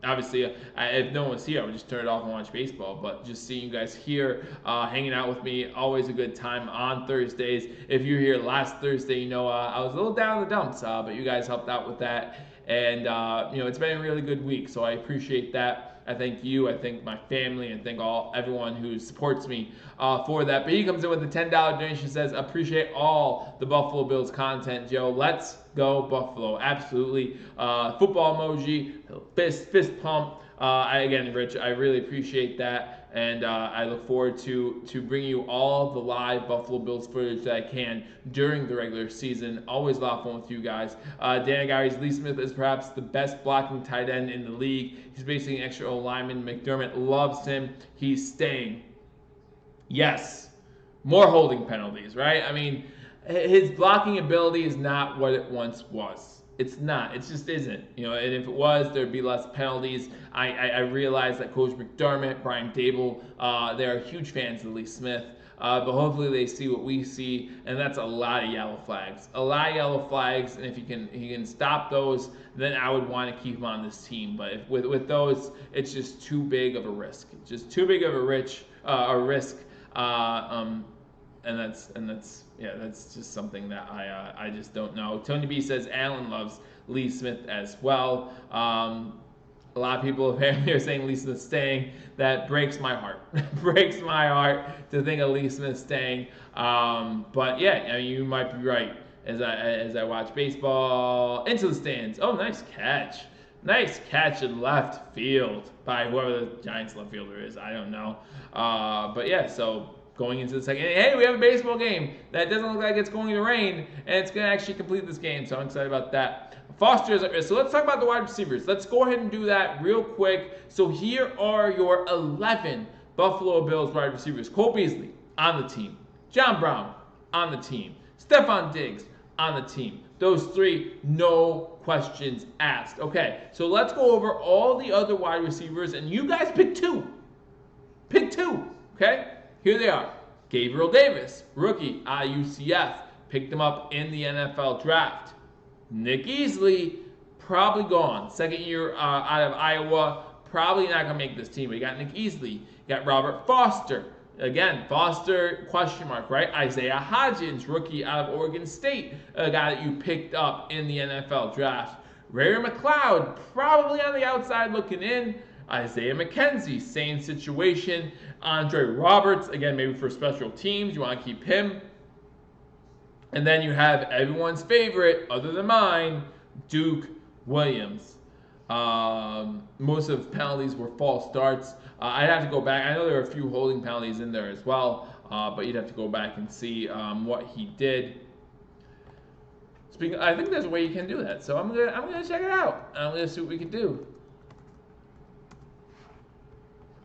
Speaker 1: Obviously, if no one's here, I would just turn it off and watch baseball. But just seeing you guys here, hanging out with me, always a good time on Thursdays. If you were here last Thursday, you know I was a little down in the dumps, but you guys helped out with that. And, it's been a really good week, so I appreciate that. I thank you. I thank my family. I thank everyone who supports me for that. But he comes in with a $10 donation, says, appreciate all the Buffalo Bills content, Joe. Let's go Buffalo. Absolutely. Football emoji, fist pump. Again, Rich, I really appreciate that. And I look forward to bringing you all the live Buffalo Bills footage that I can during the regular season. Always a lot of fun with you guys. Dan Gary's Lee Smith is perhaps the best blocking tight end in the league. He's basically an extra lineman. McDermott loves him. He's staying. Yes. More holding penalties, right? I mean, his blocking ability is not what it once was. It's not. It just isn't. And if it was, there'd be less penalties. I realize that Coach McDermott, Brian Dable, they're huge fans of Lee Smith. But hopefully they see what we see, and that's a lot of yellow flags. A lot of yellow flags, and if he can stop those, then I would want to keep him on this team. But with those, it's just too big of a risk. It's just too big of a risk. And that's just something that I just don't know. Tony B says Allen loves Lee Smith as well. A lot of people apparently are saying Lee Smith staying. That breaks my heart. Breaks my heart to think of Lee Smith staying. But yeah, I mean, you might be right. As I watch baseball, into the stands. Oh, nice catch. Nice catch in left field by whoever the Giants left fielder is. I don't know. But yeah, so going into the second inning, hey, we have a baseball game that doesn't look like it's going to rain, and it's going to actually complete this game, so I'm excited about that. Foster is at risk. So let's talk about the wide receivers. Let's go ahead and do that real quick. So here are your 11 Buffalo Bills wide receivers. Cole Beasley on the team. John Brown on the team. Stephon Diggs on the team. Those 3, no questions asked. Okay, so let's go over all the other wide receivers, and you guys pick 2. Pick 2, okay? Here they are. Gabriel Davis, rookie, UCF. Picked him up in the NFL draft. Nick Easley, probably gone. Second year out of Iowa, probably not going to make this team. But you got Nick Easley. You got Robert Foster. Again, Foster, question mark, right? Isaiah Hodgins, rookie out of Oregon State. A guy that you picked up in the NFL draft. Ray McLeod, probably on the outside looking in. Isaiah McKenzie, same situation. Andre Roberts, again, maybe for special teams, you want to keep him. And then you have everyone's favorite, other than mine, Duke Williams. Most of the penalties were false starts. I'd have to go back. I know there are a few holding penalties in there as well, but you'd have to go back and see what he did. I think there's a way you can do that, so I'm gonna check it out. I'm gonna see what we can do.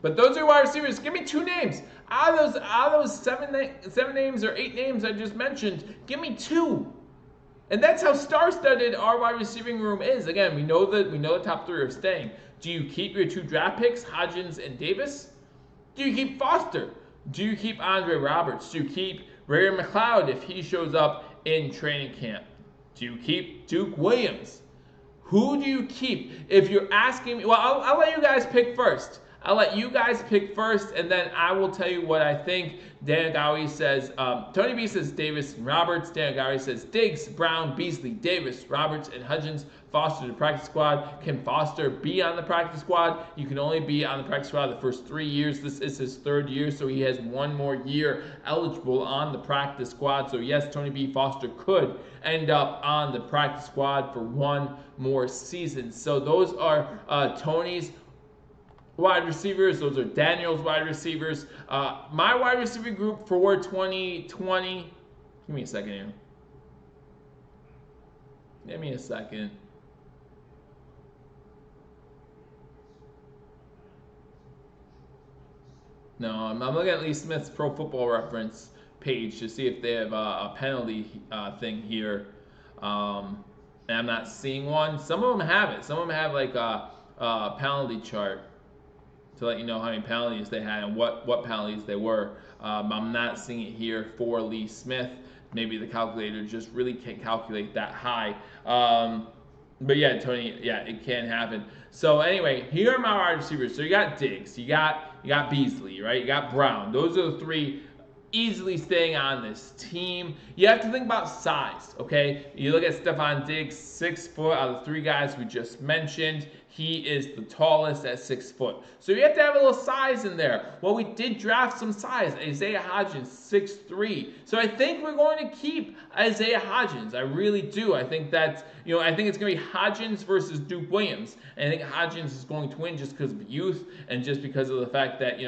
Speaker 1: But those are wide receivers. Give me 2 names. Out of those seven names or 8 names I just mentioned, give me 2. And that's how star-studded our wide receiving room is. Again, we know the top 3 are staying. Do you keep your 2 draft picks, Hodgins and Davis? Do you keep Foster? Do you keep Andre Roberts? Do you keep Ray McLeod if he shows up in training camp? Do you keep Duke Williams? Who do you keep? If you're asking me, well, I'll let you guys pick first. And then I will tell you what I think. Dan Gowie says, Tony B says Davis and Roberts. Dan Gowie says Diggs, Brown, Beasley, Davis, Roberts, and Hudgens. Foster to practice squad. Can Foster be on the practice squad? You can only be on the practice squad the first 3 years. This is his 3rd year, so he has 1 more year eligible on the practice squad. So yes, Tony B. Foster could end up on the practice squad for 1 more season. So those are Tony's wide receivers. Those are Daniel's wide receivers. My wide receiver group for 2020. Give me a second here. Give me a second. No, I'm looking at Lee Smith's Pro Football Reference page to see if they have a penalty thing here. And I'm not seeing one. Some of them have it. Some of them have like a penalty chart to let you know how many penalties they had and what penalties they were. I'm not seeing it here for Lee Smith. Maybe the calculator just really can't calculate that high. But yeah, Tony, yeah, it can happen. So anyway, here are my wide receivers. So you got Diggs, you got Beasley, right? You got Brown. Those are the 3 easily staying on this team. You have to think about size, okay? You look at Stephon Diggs, 6 foot out of the 3 guys we just mentioned. He is the tallest at 6 foot. So you have to have a little size in there. Well, we did draft some size. Isaiah Hodgins, 6'3". So I think we're going to keep Isaiah Hodgins. I really do. I think that's, I think it's going to be Hodgins versus Duke Williams. And I think Hodgins is going to win just because of youth and just because of the fact that,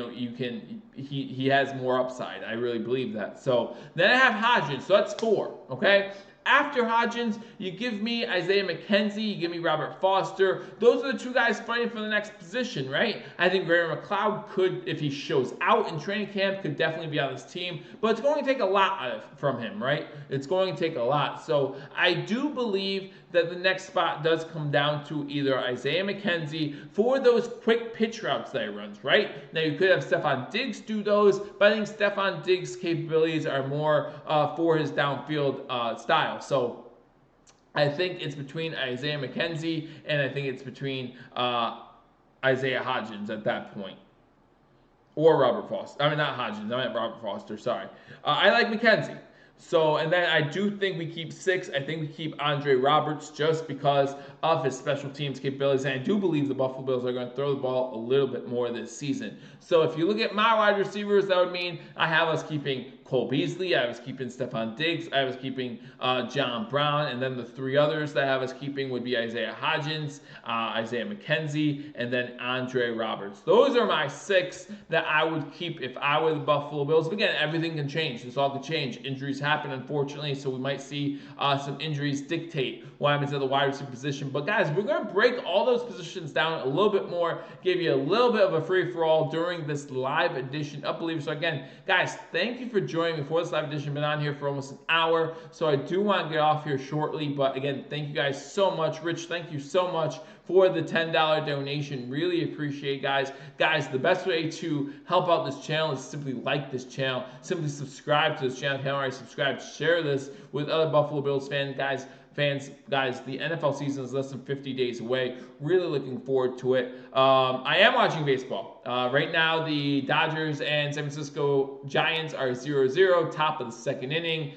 Speaker 1: he has more upside. I really believe that. So then I have Hodgins. So that's 4, okay? After Hodgins, you give me Isaiah McKenzie, you give me Robert Foster. Those are the 2 guys fighting for the next position, right? I think Vernon McLeod could, if he shows out in training camp, could definitely be on this team. But it's going to take a lot from him, right? It's going to take a lot. So I do believe that the next spot does come down to either Isaiah McKenzie for those quick pitch routes that he runs, right? Now, you could have Stephon Diggs do those, but I think Stephon Diggs' capabilities are more for his downfield style. So I think it's between Isaiah McKenzie and I think it's between Isaiah Hodgins at that point. Or Robert Foster. I mean, not Hodgins. I meant Robert Foster. Sorry. I like McKenzie. So, and then I do think we keep 6. I think we keep Andre Roberts just because of his special teams capabilities. And I do believe the Buffalo Bills are going to throw the ball a little bit more this season. So if you look at my wide receivers, that would mean I have us keeping Cole Beasley, I was keeping Stephon Diggs, I was keeping John Brown, and then the 3 others that I have us keeping would be Isaiah Hodgins, Isaiah McKenzie, and then Andre Roberts. Those are my 6 that I would keep if I were the Buffalo Bills. But again, everything can change. This all could change. Injuries happen, unfortunately, so we might see some injuries dictate what happens at the wide receiver position. But guys, we're going to break all those positions down a little bit more, give you a little bit of a free-for-all during this live edition of Believers. So again, guys, thank you for joining me for this live edition. Been on here for almost an hour, so I do want to get off here shortly. But again, thank you guys so much. Rich, thank you so much for the $10 donation. Really appreciate it, guys. Guys, the best way to help out this channel is simply like this channel. Simply subscribe to this channel if you haven't already subscribed. Share this with other Buffalo Bills fans. Guys, the NFL season is less than 50 days away. Really looking forward to it. I am watching baseball. Right now, the Dodgers and San Francisco Giants are 0-0, top of the 2nd inning.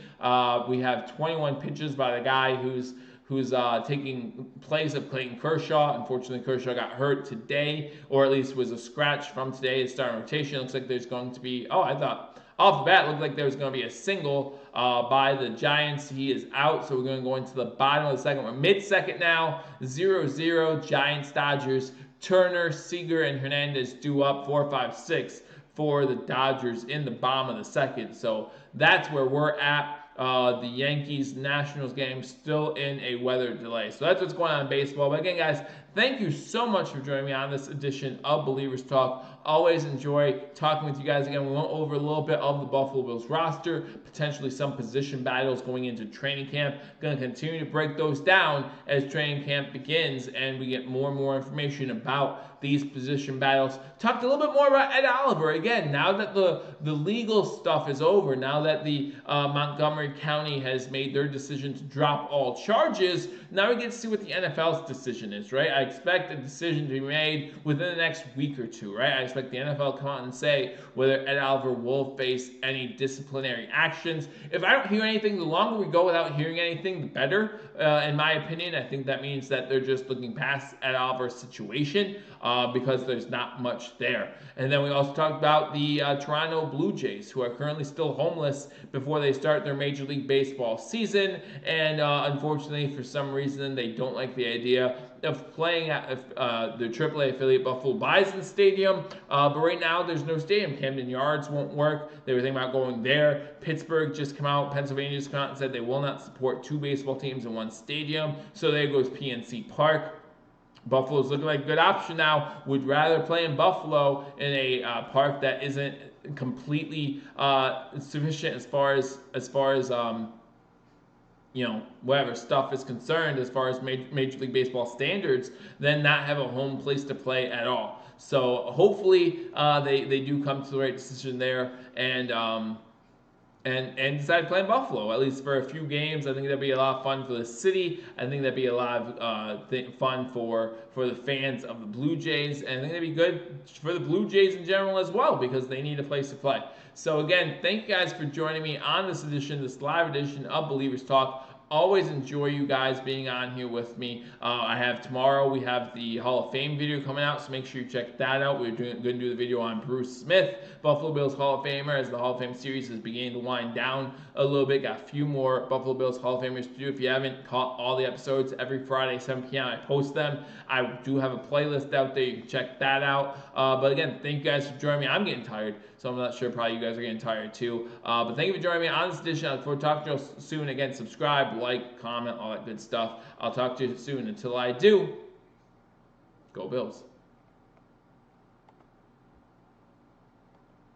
Speaker 1: We have 21 pitches by the guy who's who's taking place of Clayton Kershaw. Unfortunately, Kershaw got hurt today, or at least was a scratch from today. His starting rotation looks like there's going to be, I thought off the bat it looked like there was going to be a single by the Giants. He is out, so we're going to go into the bottom of the second. We're mid-second now, 0-0, Giants-Dodgers. Turner, Seager, and Hernandez due up 4, 5, 6 for the Dodgers in the bottom of the second. So that's where we're at. The Yankees-Nationals game still in a weather delay. So that's what's going on in baseball. But again, guys, thank you so much for joining me on this edition of Believers Talk. Always enjoy talking with you guys. Again, we went over a little bit of the Buffalo Bills roster, potentially some position battles going into training camp. Going to continue to break those down as training camp begins and we get more and more information about these position battles. Talked a little bit more about Ed Oliver. Again, now that the legal stuff is over, now that the Montgomery County has made their decision to drop all charges, now we get to see what the NFL's decision is, right? I expect a decision to be made within the next week or two, right? I expect the NFL to come out and say whether Ed Oliver will face any disciplinary actions. If I don't hear anything, the longer we go without hearing anything, the better. In my opinion, I think that means that they're just looking past Ed Oliver's situation because there's not much there. And then we also talked about the Toronto Blue Jays, who are currently still homeless before they start their Major League Baseball season. And unfortunately, for some reason, they don't like the idea of playing at their AAA affiliate Buffalo Bison Stadium. But right now, there's no stadium. Camden Yards won't work. They were thinking about going there. Pittsburgh just come out. Pennsylvania just come out and said they will not support 2 baseball teams in 1 stadium. So there goes PNC Park. Buffalo's looking like a good option now. Would rather play in Buffalo in a park that isn't completely sufficient as far as whatever stuff is concerned as far as Major League Baseball standards, then not have a home place to play at all. So hopefully they do come to the right decision there and decide to play in Buffalo, at least for a few games. I think that'd be a lot of fun for the city. I think that'd be a lot of fun for the fans of the Blue Jays. And I think that'd be good for the Blue Jays in general as well because they need a place to play. So again, thank you guys for joining me on this live edition of Believers Talk. Always enjoy you guys being on here with me. Tomorrow we have the Hall of Fame video coming out, so make sure you check that out. We're going to do the video on Bruce Smith, Buffalo Bills Hall of Famer, as the Hall of Fame series is beginning to wind down a little bit. Got a few more Buffalo Bills Hall of Famers to do. If you haven't caught all the episodes, every Friday, 7 p.m. I post them. I do have a playlist out there. You can check that out. But again, thank you guys for joining me. I'm getting tired, so I'm not sure. Probably you guys are getting tired too. But thank you for joining me on this edition. I look forward to talking to you soon. Again, subscribe, like, comment, all that good stuff. I'll talk to you soon. Until I do, go Bills.